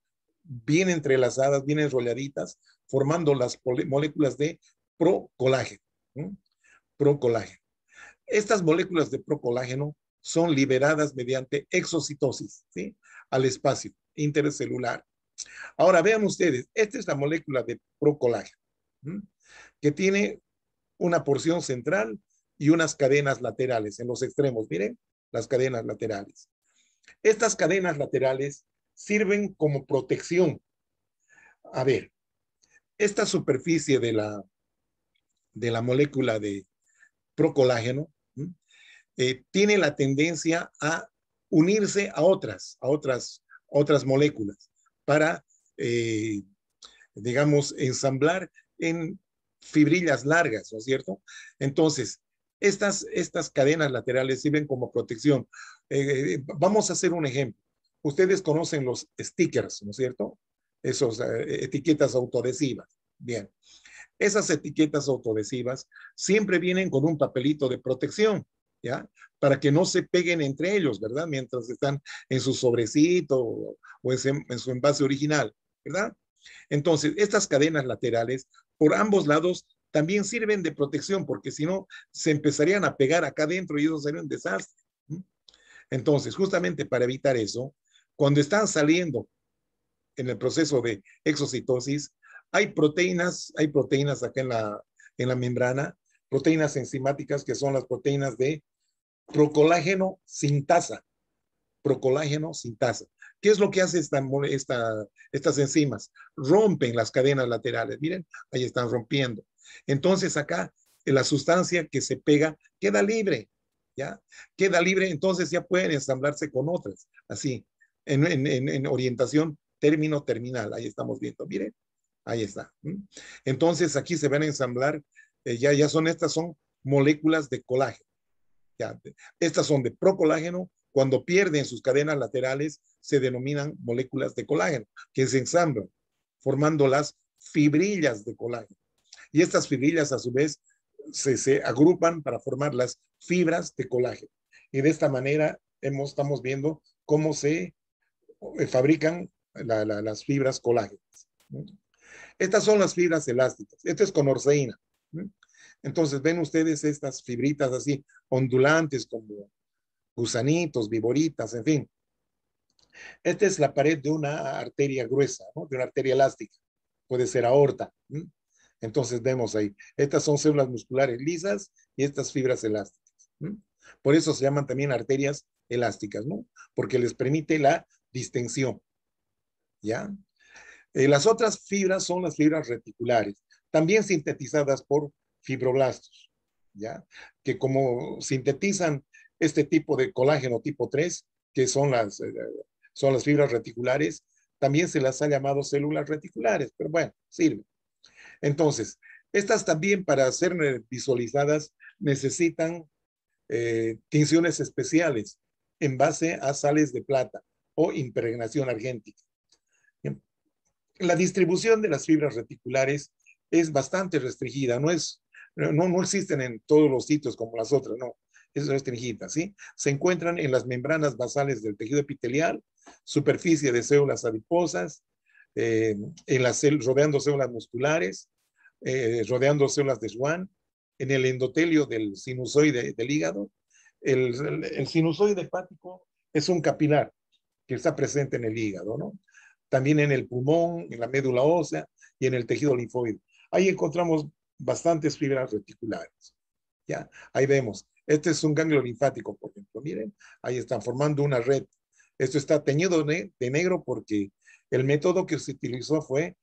Speaker 1: bien entrelazadas, bien enrolladitas, formando las moléculas de procolágeno. Procolágeno. Estas moléculas de procolágeno son liberadas mediante exocitosis, ¿sí? Al espacio intercelular. Ahora vean ustedes, esta es la molécula de procolágeno, que tiene una porción central y unas cadenas laterales en los extremos. Miren, las cadenas laterales. Estas cadenas laterales sirven como protección A ver, esta superficie de la molécula de procolágeno tiene la tendencia a unirse a otras moléculas para, eh, digamos, ensamblar en fibrillas largas, ¿no es cierto? Entonces, estas cadenas laterales sirven como protección. Vamos a hacer un ejemplo. Ustedes conocen los stickers, ¿no es cierto? Esas etiquetas autoadhesivas. Bien, esas etiquetas autoadhesivas siempre vienen con un papelito de protección, ¿ya? Para que no se peguen entre ellos, ¿verdad? Mientras están en su sobrecito o en su envase original, ¿verdad? Entonces, estas cadenas laterales por ambos lados también sirven de protección, porque si no, se empezarían a pegar acá adentro y eso sería un desastre. Entonces, justamente para evitar eso, cuando están saliendo en el proceso de exocitosis, hay proteínas acá en la membrana, proteínas enzimáticas que son las proteínas de procolágeno sintasa. Procolágeno sintasa. ¿Qué es lo que hace estas enzimas? Rompen las cadenas laterales. Miren, ahí están rompiendo. Entonces acá la sustancia que se pega queda libre, ¿ya? Queda libre, entonces ya pueden ensamblarse con otras, así, en orientación término-terminal. Ahí estamos viendo, miren, ahí está. Entonces aquí se van a ensamblar, estas son moléculas de colágeno. Ya, estas son de procolágeno. Cuando pierden sus cadenas laterales, se denominan moléculas de colágeno, que se ensamblan, formando las fibrillas de colágeno. Y estas fibrillas, a su vez, se agrupan para formar las fibras de colágeno. Y de esta manera estamos viendo cómo se fabrican las fibras colágenas. Estas son las fibras elásticas. Esto es con orceína. Entonces, ven ustedes estas fibritas así, ondulantes, como gusanitos, viboritas, en fin. Esta es la pared de una arteria gruesa, ¿no? De una arteria elástica. Puede ser aorta. Entonces, vemos ahí. Estas son células musculares lisas y estas fibras elásticas. Por eso se llaman también arterias elásticas, ¿no? Porque les permite la distensión. ¿Ya? Las otras fibras son las fibras reticulares, también sintetizadas por fibroblastos, ¿ya? Que como sintetizan este tipo de colágeno tipo 3, que son las fibras reticulares, también se las ha llamado células reticulares, pero bueno, sirve. Entonces, estas también para ser visualizadas necesitan tinciones especiales en base a sales de plata o impregnación argéntica. La distribución de las fibras reticulares es bastante restringida, no existen en todos los sitios como las otras, no, es restringida, ¿sí? Se encuentran en las membranas basales del tejido epitelial, superficie de células adiposas, rodeando células musculares, rodeando células de Schwann, en el endotelio del sinusoide del hígado. El sinusoide hepático es un capilar que está presente en el hígado, ¿no? También en el pulmón, en la médula ósea y en el tejido linfoide. Ahí encontramos bastantes fibras reticulares. ¿Ya? Ahí vemos. Este es un ganglio linfático, por ejemplo. Miren, ahí están formando una red. Esto está teñido de negro porque el método que se utilizó fue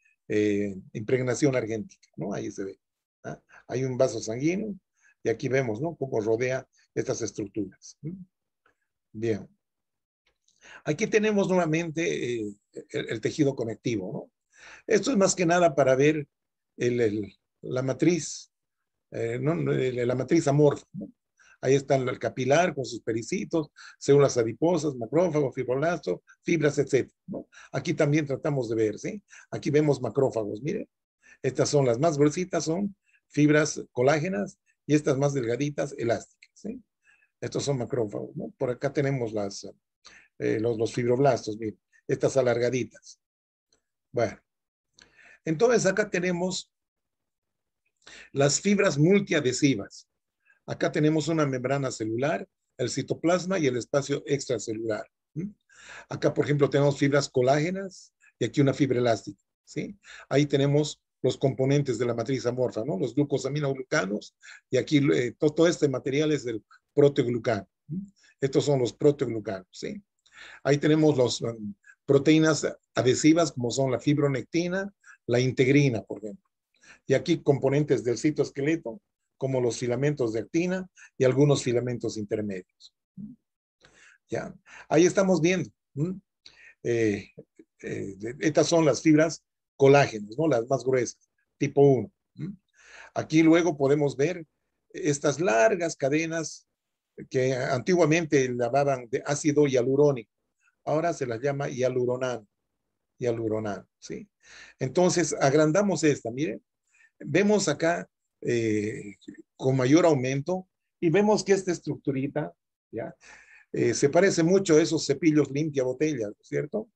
Speaker 1: impregnación argéntica, ¿no? Ahí se ve. ¿Ah? Hay un vaso sanguíneo y aquí vemos, ¿no? Cómo rodea estas estructuras. Bien. Aquí tenemos nuevamente el tejido conectivo, ¿no? Esto es más que nada para ver la matriz, ¿no? La matriz amorfa, ¿no? Ahí está el capilar con sus pericitos, células adiposas, macrófagos, fibroblastos, fibras, etc., ¿no? Aquí también tratamos de ver, ¿sí? Aquí vemos macrófagos, miren. Estas son las más gruesitas, son fibras colágenas y estas más delgaditas, elásticas, ¿sí? Estos son macrófagos, ¿no? Por acá tenemos los fibroblastos, miren, estas alargaditas. Bueno, entonces acá tenemos las fibras multiadhesivas. Acá tenemos una membrana celular, el citoplasma y el espacio extracelular. Acá, por ejemplo, tenemos fibras colágenas y aquí una fibra elástica, ¿sí? Ahí tenemos los componentes de la matriz amorfa, ¿no? Los glucosaminoglucanos y aquí todo este material es del proteoglucano. Estos son los proteoglucanos, ¿sí? Ahí tenemos las proteínas adhesivas como son la fibronectina, la integrina, por ejemplo. Y aquí componentes del citoesqueleto, como los filamentos de actina y algunos filamentos intermedios. ¿Ya? Ahí estamos viendo. Eh, Estas son las fibras colágenas, ¿no? Las más gruesas, tipo 1. Aquí luego podemos ver estas largas cadenas que antiguamente llamaban de ácido hialurónico. Ahora se las llama hialuronano, ¿sí? Entonces, agrandamos esta, miren. Vemos acá eh, con mayor aumento y vemos que esta estructurita, ¿ya? Se parece mucho a esos cepillos limpia botella, ¿cierto?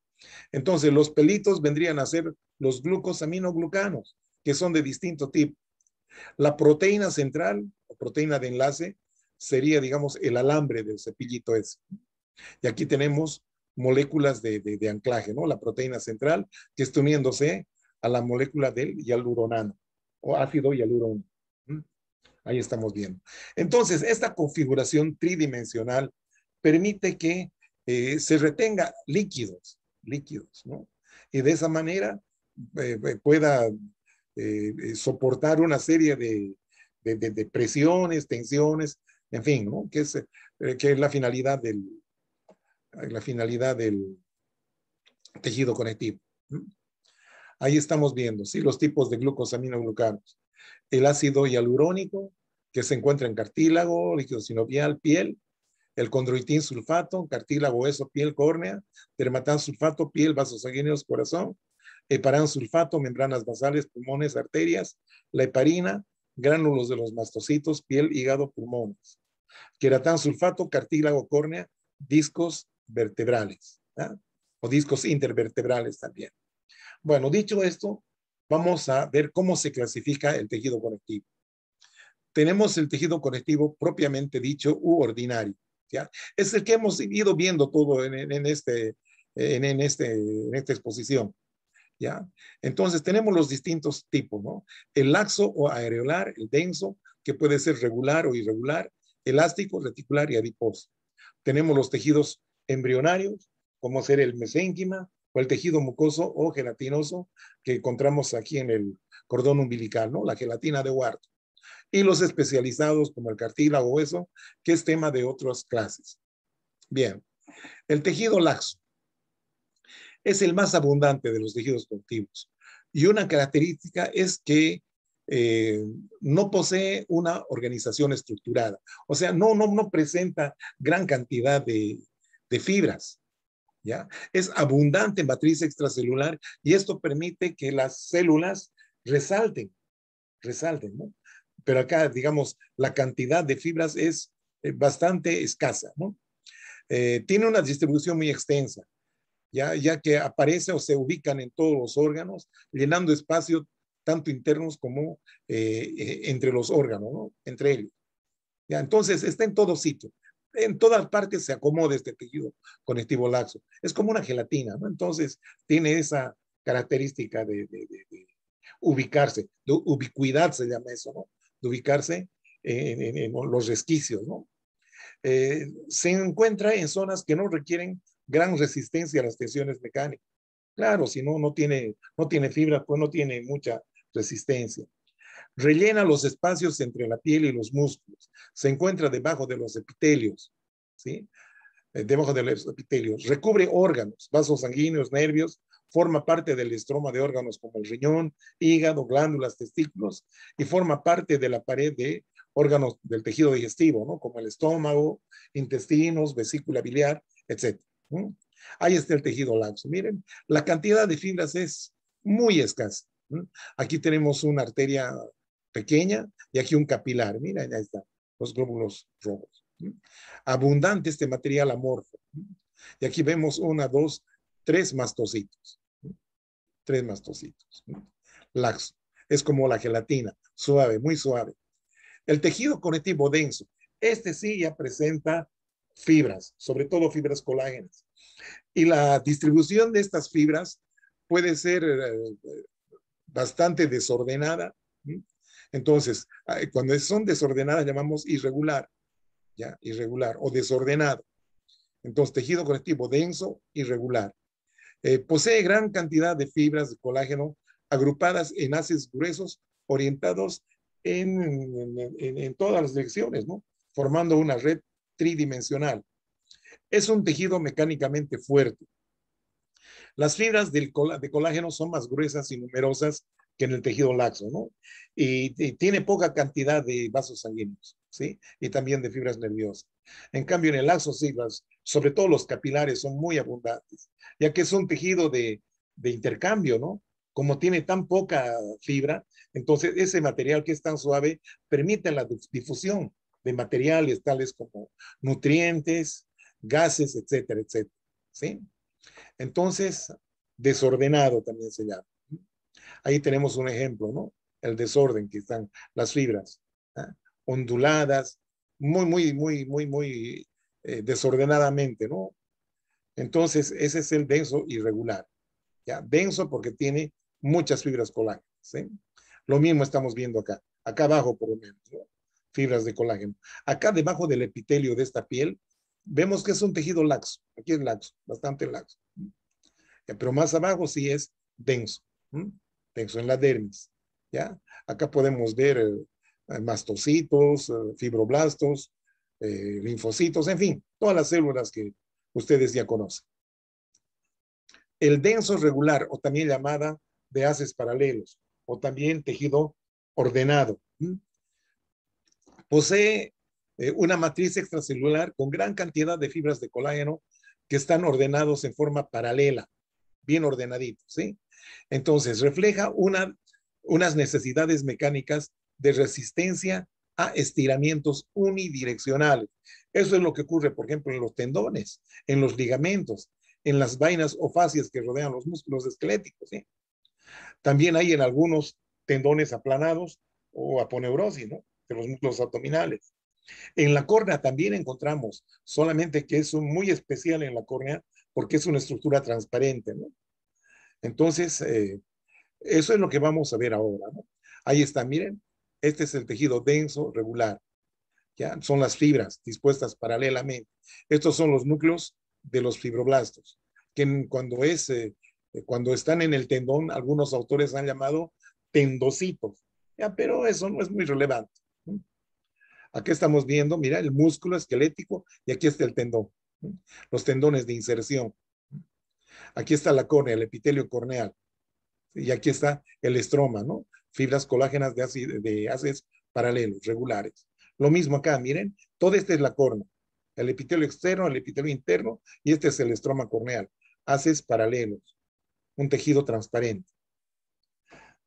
Speaker 1: Entonces, los pelitos vendrían a ser los glucosaminoglucanos, que son de distinto tipo. La proteína central, o proteína de enlace, sería, digamos, el alambre del cepillito ese. Y aquí tenemos moléculas de anclaje, ¿no? La proteína central, que está uniéndose a la molécula del hialuronano, o ácido hialurónico. Ahí estamos viendo. Entonces, esta configuración tridimensional permite que se retenga líquidos, ¿no? Y de esa manera pueda soportar una serie de presiones, tensiones, en fin, ¿no? Que es la finalidad del tejido conectivo. Ahí estamos viendo, ¿sí? Los tipos de glucosaminoglucanos. El ácido hialurónico, que se encuentra en cartílago, líquido sinovial, piel, el condroitín sulfato, cartílago, hueso, piel, córnea, dermatán sulfato, piel, vasos sanguíneos, corazón, heparán sulfato, membranas basales, pulmones, arterias, la heparina, gránulos de los mastocitos, piel, hígado, pulmones, queratán sulfato, cartílago, córnea, discos vertebrales, ¿ah? O discos intervertebrales también. Bueno, dicho esto, vamos a ver cómo se clasifica el tejido conectivo. Tenemos el tejido conectivo propiamente dicho u ordinario, ¿ya? Es el que hemos ido viendo todo en esta exposición, ¿ya? Entonces tenemos los distintos tipos, ¿no? El laxo o areolar, el denso, que puede ser regular o irregular, elástico, reticular y adiposo. Tenemos los tejidos embrionarios, como ser el mesénquima o el tejido mucoso o gelatinoso que encontramos aquí en el cordón umbilical, ¿no? La gelatina de Ward. Y los especializados como el cartílago o hueso, que es tema de otras clases. Bien, el tejido laxo es el más abundante de los tejidos conectivos. Y una característica es que no posee una organización estructurada. O sea, no presenta gran cantidad de fibras, ¿ya? Es abundante en matriz extracelular y esto permite que las células resalten, ¿no? Pero acá, digamos, la cantidad de fibras es bastante escasa, ¿no? Tiene una distribución muy extensa, ya que aparece o se ubican en todos los órganos, llenando espacios tanto internos como entre los órganos, ¿no? Entre ellos. ¿Ya? Entonces, está en todo sitio. En todas partes se acomoda este tejido conectivo laxo. Es como una gelatina, ¿no? Entonces, tiene esa característica de ubicarse, de ubicuidad se llama eso, ¿no? De ubicarse en los resquicios, ¿no? Se encuentra en zonas que no requieren gran resistencia a las tensiones mecánicas. Claro, si no tiene fibra, pues no tiene mucha resistencia. Rellena los espacios entre la piel y los músculos. Se encuentra debajo de los epitelios, ¿sí? Debajo de los epitelios. Recubre órganos, vasos sanguíneos, nervios, forma parte del estroma de órganos como el riñón, hígado, glándulas, testículos, y forma parte de la pared de órganos del tejido digestivo, ¿no? Como el estómago, intestinos, vesícula biliar, etc. ¿no? Ahí está el tejido laxo. Miren, la cantidad de fibras es muy escasa. ¿no? Aquí tenemos una arteria pequeña y aquí un capilar. Mira, ya están los glóbulos rojos. ¿no? Abundante este material amorfo. ¿no? Y aquí vemos una, dos, tres mastocitos. ¿no? Tres mastocitos. ¿no? Laxo. Es como la gelatina, suave, muy suave. El tejido conectivo denso. Este sí ya presenta fibras, sobre todo fibras colágenas. Y la distribución de estas fibras puede ser bastante desordenada. ¿sí? Entonces, cuando son desordenadas llamamos irregular, ¿ya? Irregular o desordenado. Entonces, tejido conectivo denso, irregular. Posee gran cantidad de fibras de colágeno agrupadas en haces gruesos orientados en todas las direcciones, ¿no? Formando una red tridimensional. Es un tejido mecánicamente fuerte. Las fibras de colágeno son más gruesas y numerosas que en el tejido laxo, ¿no? Y tiene poca cantidad de vasos sanguíneos, ¿sí? Y también de fibras nerviosas. En cambio, en el laxo, sí, sobre todo los capilares son muy abundantes, ya que es un tejido de intercambio, ¿no? Como tiene tan poca fibra, entonces ese material que es tan suave permite la difusión de materiales tales como nutrientes, gases, etcétera, etcétera, ¿sí? Entonces, desordenado también se llama. Ahí tenemos un ejemplo, ¿no? El desorden que están las fibras, ¿ah? Onduladas, muy desordenadamente, ¿no? Entonces, ese es el denso irregular, ¿ya? Denso porque tiene muchas fibras colágenas, ¿sí? Lo mismo estamos viendo acá, acá abajo por lo menos, ¿no? Fibras de colágeno. Acá debajo del epitelio de esta piel, vemos que es un tejido laxo, aquí es laxo, bastante laxo. Pero más abajo sí es denso, ¿m? Denso en la dermis, ¿ya? Acá podemos ver mastocitos, fibroblastos, linfocitos, en fin, todas las células que ustedes ya conocen. El denso regular, o también llamada de haces paralelos, o también tejido ordenado, ¿m? Posee una matriz extracelular con gran cantidad de fibras de colágeno que están ordenados en forma paralela, bien ordenaditos, ¿sí? Entonces, refleja unas necesidades mecánicas de resistencia a estiramientos unidireccionales. Eso es lo que ocurre, por ejemplo, en los tendones, en los ligamentos, en las vainas o fascias que rodean los músculos esqueléticos, ¿sí? También hay en algunos tendones aplanados o aponeurosis, ¿no? De los músculos abdominales. En la córnea también encontramos, solamente que es muy especial en la córnea porque es una estructura transparente, ¿no? Entonces, eso es lo que vamos a ver ahora, ¿no? Ahí está, miren, este es el tejido denso regular, ¿ya? Son las fibras dispuestas paralelamente. Estos son los núcleos de los fibroblastos, que cuando están en el tendón, algunos autores han llamado tendocitos, ¿ya? Pero eso no es muy relevante, ¿no? Aquí estamos viendo, mira, el músculo esquelético y aquí está el tendón, ¿no? Los tendones de inserción. Aquí está la córnea, el epitelio corneal. Y aquí está el estroma, ¿no? Fibras colágenas de haces paralelos, regulares. Lo mismo acá, miren, toda esta es la córnea. El epitelio externo, el epitelio interno, y este es el estroma corneal. Haces paralelos, un tejido transparente.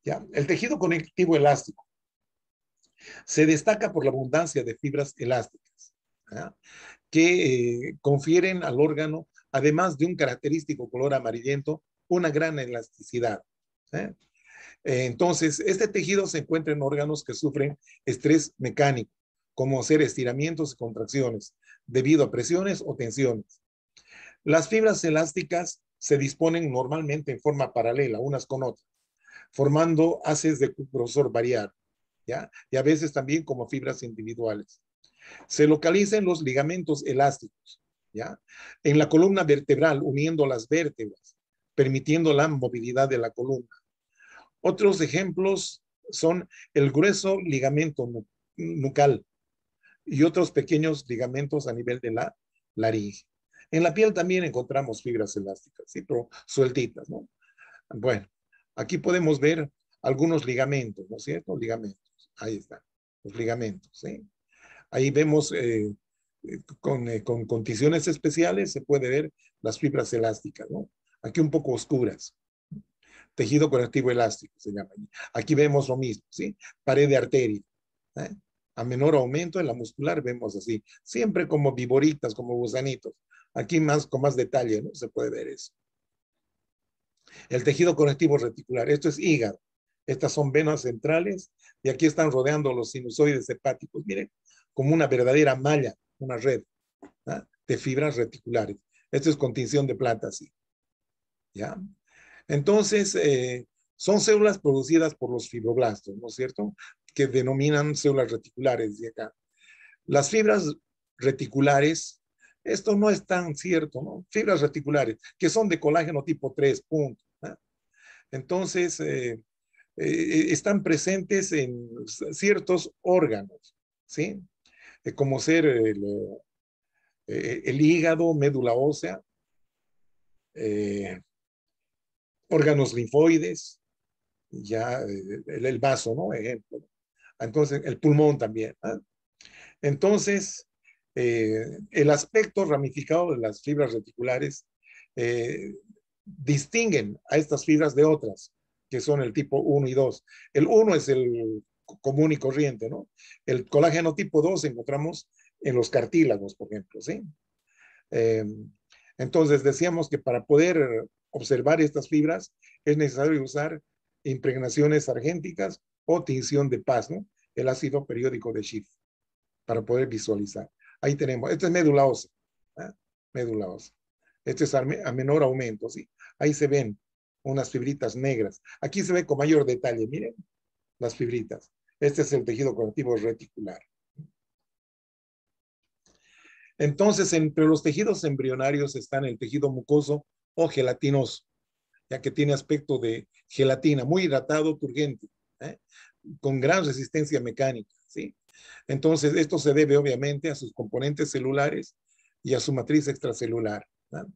Speaker 1: ¿Ya? El tejido conectivo elástico se destaca por la abundancia de fibras elásticas, ¿ya? Que confieren al órgano, además de un característico color amarillento, una gran elasticidad, ¿eh? Entonces, este tejido se encuentra en órganos que sufren estrés mecánico, como hacer estiramientos y contracciones, debido a presiones o tensiones. Las fibras elásticas se disponen normalmente en forma paralela, unas con otras, formando haces de grosor variable, ¿ya? Y a veces también como fibras individuales. Se localiza en los ligamentos elásticos, ¿ya? En la columna vertebral, uniendo las vértebras, permitiendo la movilidad de la columna. Otros ejemplos son el grueso ligamento nucal y otros pequeños ligamentos a nivel de la laringe. En la piel también encontramos fibras elásticas, ¿sí? Pero sueltitas, ¿no? Bueno, aquí podemos ver algunos ligamentos, ¿no es cierto? Ligamentos, ahí están, los ligamentos, ¿sí? Ahí vemos con condiciones especiales se puede ver las fibras elásticas, ¿no? Aquí un poco oscuras. Tejido conectivo elástico se llama. Aquí vemos lo mismo, ¿sí? Pared de arteria, ¿eh? A menor aumento en la muscular vemos así, siempre como viboritas, como gusanitos. Aquí con más detalle, ¿no? Se puede ver eso. El tejido conectivo reticular, esto es hígado. Estas son venas centrales y aquí están rodeando los sinusoides hepáticos. Miren, como una verdadera malla, una red, ¿eh? De fibras reticulares. Esto es contención de planta, sí. ¿Ya? Entonces, son células producidas por los fibroblastos, ¿no es cierto? Que denominan células reticulares de acá. Las fibras reticulares, esto no es tan cierto, ¿no? Fibras reticulares, que son de colágeno tipo 3, punto, ¿eh? Entonces, están presentes en ciertos órganos, ¿sí? Como ser el hígado, médula ósea, eh, órganos linfoides, ya el vaso, ¿no? Ejemplo. Entonces, el pulmón también. ¿Ah? Entonces, el aspecto ramificado de las fibras reticulares eh, distinguen a estas fibras de otras, que son el tipo 1 y 2. El 1 es el común y corriente, ¿no? El colágeno tipo 2 encontramos en los cartílagos, por ejemplo, ¿sí? Eh, entonces, decíamos que para poder observar estas fibras es necesario usar impregnaciones argénticas o tinción de paz, ¿no? El ácido periódico de Schiff, para poder visualizar. Ahí tenemos, esto es médula ósea, ¿eh? Médula ósea. Este es a menor aumento, ¿sí? Ahí se ven unas fibritas negras. Aquí se ve con mayor detalle, miren las fibritas. Este es el tejido conectivo reticular. Entonces, entre los tejidos embrionarios están el tejido mucoso o gelatinoso, ya que tiene aspecto de gelatina, muy hidratado, turgente, ¿eh? Con gran resistencia mecánica, ¿sí? Entonces, esto se debe obviamente a sus componentes celulares y a su matriz extracelular, ¿no?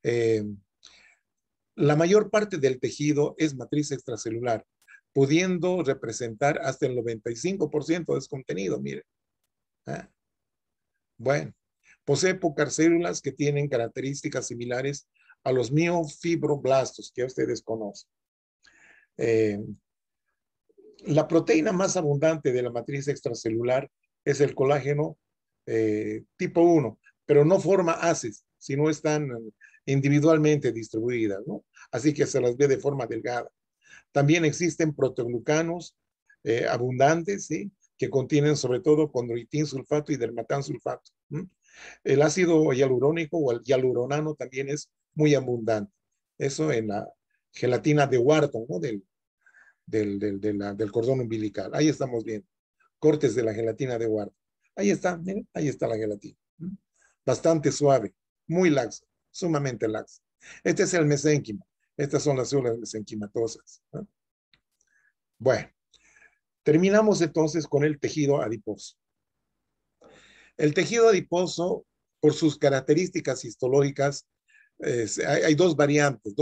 Speaker 1: Eh, la mayor parte del tejido es matriz extracelular, pudiendo representar hasta el 95% de su contenido, miren. ¿Eh? Bueno, posee pocas células que tienen características similares a los miofibroblastos que ustedes conocen. Eh, la proteína más abundante de la matriz extracelular es el colágeno tipo 1, pero no forma haces, sino están individualmente distribuidas, ¿no? Así que se las ve de forma delgada. También existen proteoglucanos abundantes, ¿sí? Que contienen sobre todo condroitin sulfato y dermatan sulfato. ¿Sí? El ácido hialurónico o el hialuronano también es muy abundante. Eso en la gelatina de Wharton, ¿no? Del cordón umbilical. Ahí estamos viendo. Cortes de la gelatina de Wharton. Ahí está, miren, ahí está la gelatina. Bastante suave, muy laxa, sumamente laxa. Este es el mesénquimo. Estas son las células mesenquimatosas, ¿no? Bueno, terminamos entonces con el tejido adiposo. El tejido adiposo, por sus características histológicas, hay dos variantes,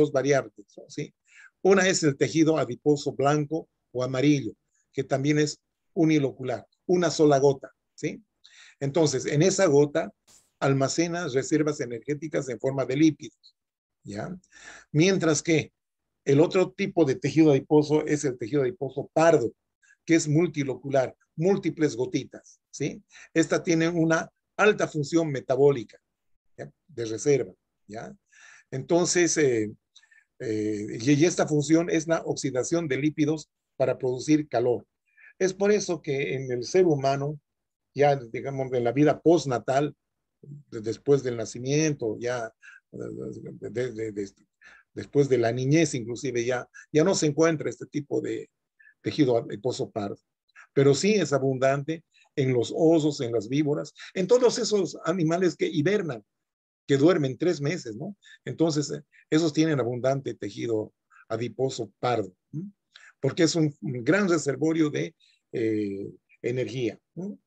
Speaker 1: ¿sí? Una es el tejido adiposo blanco o amarillo, que también es unilocular, una sola gota, ¿sí? Entonces, en esa gota almacena reservas energéticas en forma de lípidos, ¿ya? Mientras que el otro tipo de tejido adiposo es el tejido adiposo pardo, que es multilocular, múltiples gotitas, ¿sí? Esta tiene una alta función metabólica, ¿ya? De reserva, ¿ya? Entonces, y esta función es la oxidación de lípidos para producir calor. Es por eso que en el ser humano, ya digamos en la vida postnatal, después del nacimiento, ya después de la niñez inclusive, ya no se encuentra este tipo de tejido adiposo pardo, pero sí es abundante en los osos, en las víboras, en todos esos animales que hibernan, que duermen 3 meses, ¿no? Entonces, esos tienen abundante tejido adiposo pardo, ¿no? Porque es un gran reservorio de energía, ¿no?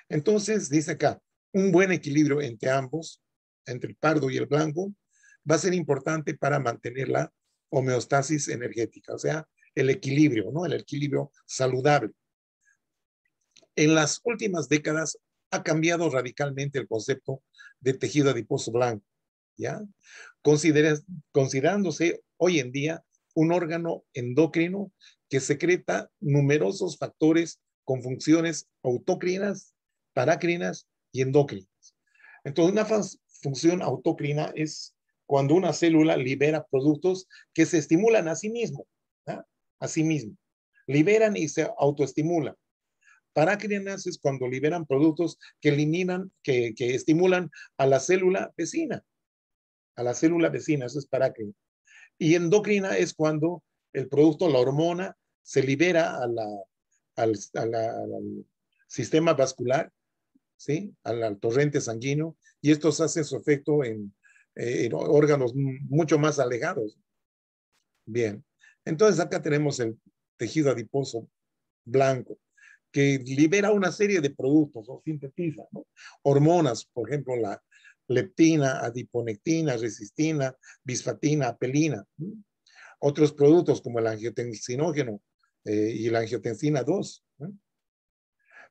Speaker 1: Entonces, dice acá, un buen equilibrio entre ambos, entre el pardo y el blanco, va a ser importante para mantener la homeostasis energética, o sea, el equilibrio, ¿no? El equilibrio saludable. En las últimas décadas ha cambiado radicalmente el concepto de tejido adiposo blanco, ¿ya? Considerándose hoy en día un órgano endocrino que secreta numerosos factores con funciones autócrinas, parácrinas y endócrinas. Entonces, una función autócrina es cuando una célula libera productos que se estimulan a sí mismo, ¿ya? A sí mismo. Liberan y se autoestimulan. Parácrinas es cuando liberan productos que eliminan, que estimulan a la célula vecina, eso es parácrina. Y endocrina es cuando el producto, la hormona, se libera al sistema vascular, ¿sí? Al torrente sanguíneo, y estos hacen su efecto en órganos mucho más alejados. Bien, entonces acá tenemos el tejido adiposo blanco, que libera una serie de productos o sintetiza, ¿no? Hormonas, por ejemplo, la leptina, adiponectina, resistina, bisfatina, apelina. ¿No? Otros productos como el angiotensinógeno y la angiotensina 2. ¿No?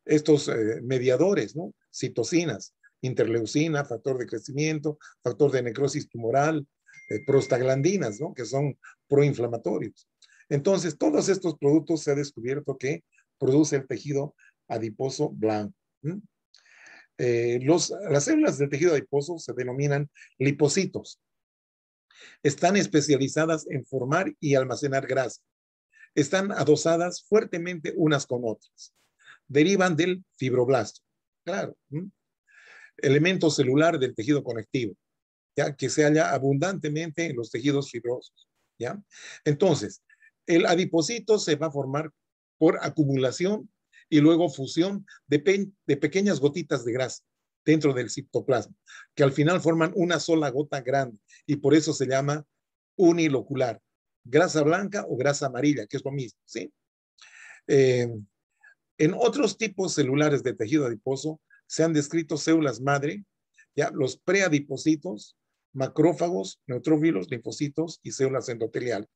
Speaker 1: Estos mediadores, ¿no? Citocinas, interleucina, factor de crecimiento, factor de necrosis tumoral, prostaglandinas, ¿no? Que son proinflamatorios. Entonces, todos estos productos se ha descubierto que produce el tejido adiposo blanco. Las células del tejido adiposo se denominan lipocitos. Están especializadas en formar y almacenar grasa. Están adosadas fuertemente unas con otras. Derivan del fibroblasto. Claro. Elemento celular del tejido conectivo, ¿ya? Que se halla abundantemente en los tejidos fibrosos. ¿Ya? Entonces, el adipocito se va a formar por acumulación y luego fusión de pequeñas gotitas de grasa dentro del citoplasma, que al final forman una sola gota grande y por eso se llama unilocular. Grasa blanca o grasa amarilla, que es lo mismo, ¿sí? En otros tipos celulares de tejido adiposo se han descrito células madre, ya los preadipocitos, macrófagos, neutrófilos, linfocitos y células endoteliales.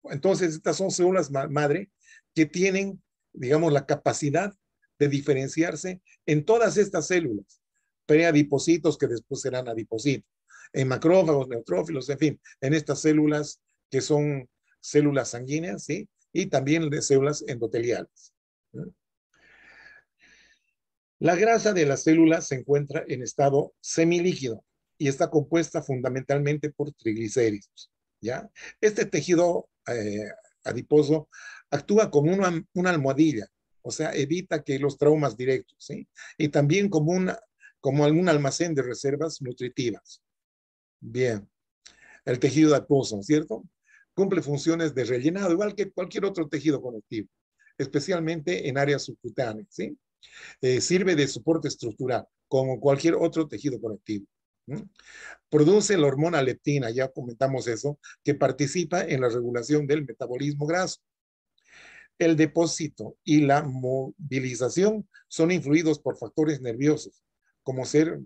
Speaker 1: Entonces, estas son células madre que tienen, digamos, la capacidad de diferenciarse en todas estas células, preadipocitos que después serán adipocitos, en macrófagos, neutrófilos, en fin, en estas células que son células sanguíneas, ¿sí? Y también de células endoteliales. ¿Sí? La grasa de las células se encuentra en estado semilíquido y está compuesta fundamentalmente por triglicéridos. ¿Ya? Este tejido adiposo actúa como una almohadilla, o sea, evita que los traumas directos, ¿sí? Y también como algún almacén de reservas nutritivas. Bien, el tejido adiposo, ¿cierto? Cumple funciones de rellenado, igual que cualquier otro tejido conectivo, especialmente en áreas subcutáneas, ¿sí? Sirve de soporte estructural, como cualquier otro tejido conectivo. Produce la hormona leptina, ya comentamos eso, que participa en la regulación del metabolismo graso. El depósito y la movilización son influidos por factores nerviosos, como ser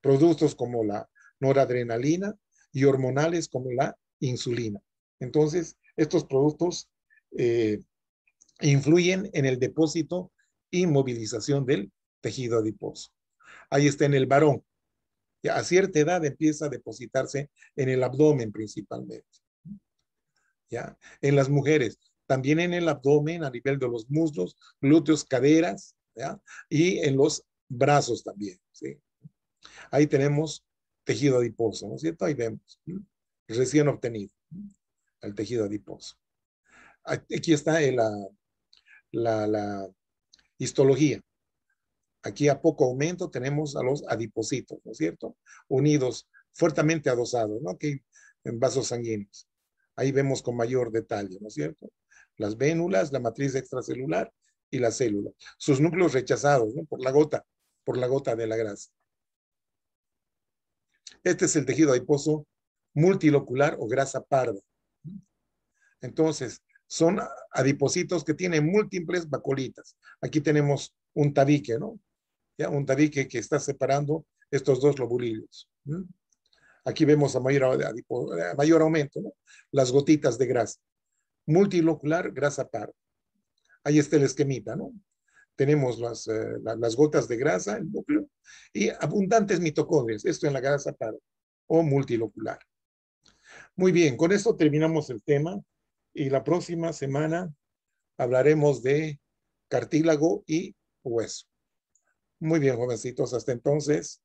Speaker 1: productos como la noradrenalina y hormonales como la insulina. Entonces, estos productos influyen en el depósito y movilización del tejido adiposo. Ahí está en el varón. Ya a cierta edad empieza a depositarse en el abdomen principalmente. ¿Ya? En las mujeres, también en el abdomen, a nivel de los muslos, glúteos, caderas, ¿ya? Y en los brazos también. ¿Sí? Ahí tenemos tejido adiposo, ¿no es cierto? Ahí vemos, recién obtenido, el tejido adiposo. Aquí está la histología. Aquí a poco aumento tenemos a los adipocitos, ¿no es cierto? Unidos, fuertemente adosados, ¿no? Aquí en vasos sanguíneos. Ahí vemos con mayor detalle, ¿no es cierto? Las vénulas, la matriz extracelular y la célula. Sus núcleos rechazados, ¿no? Por la gota de la grasa. Este es el tejido adiposo multilocular o grasa parda. Entonces, son adipocitos que tienen múltiples vacolitas. Aquí tenemos un tabique, ¿no? ¿Ya? Un tabique que está separando estos dos lobulillos. Aquí vemos a mayor aumento, ¿no? Las gotitas de grasa. Multilocular, grasa parda. Ahí está el esquemita, ¿no? Tenemos las gotas de grasa, el núcleo, y abundantes mitocondrias, esto en la grasa parda o multilocular. Muy bien, con esto terminamos el tema y la próxima semana hablaremos de cartílago y hueso. Muy bien, jovencitos, hasta entonces.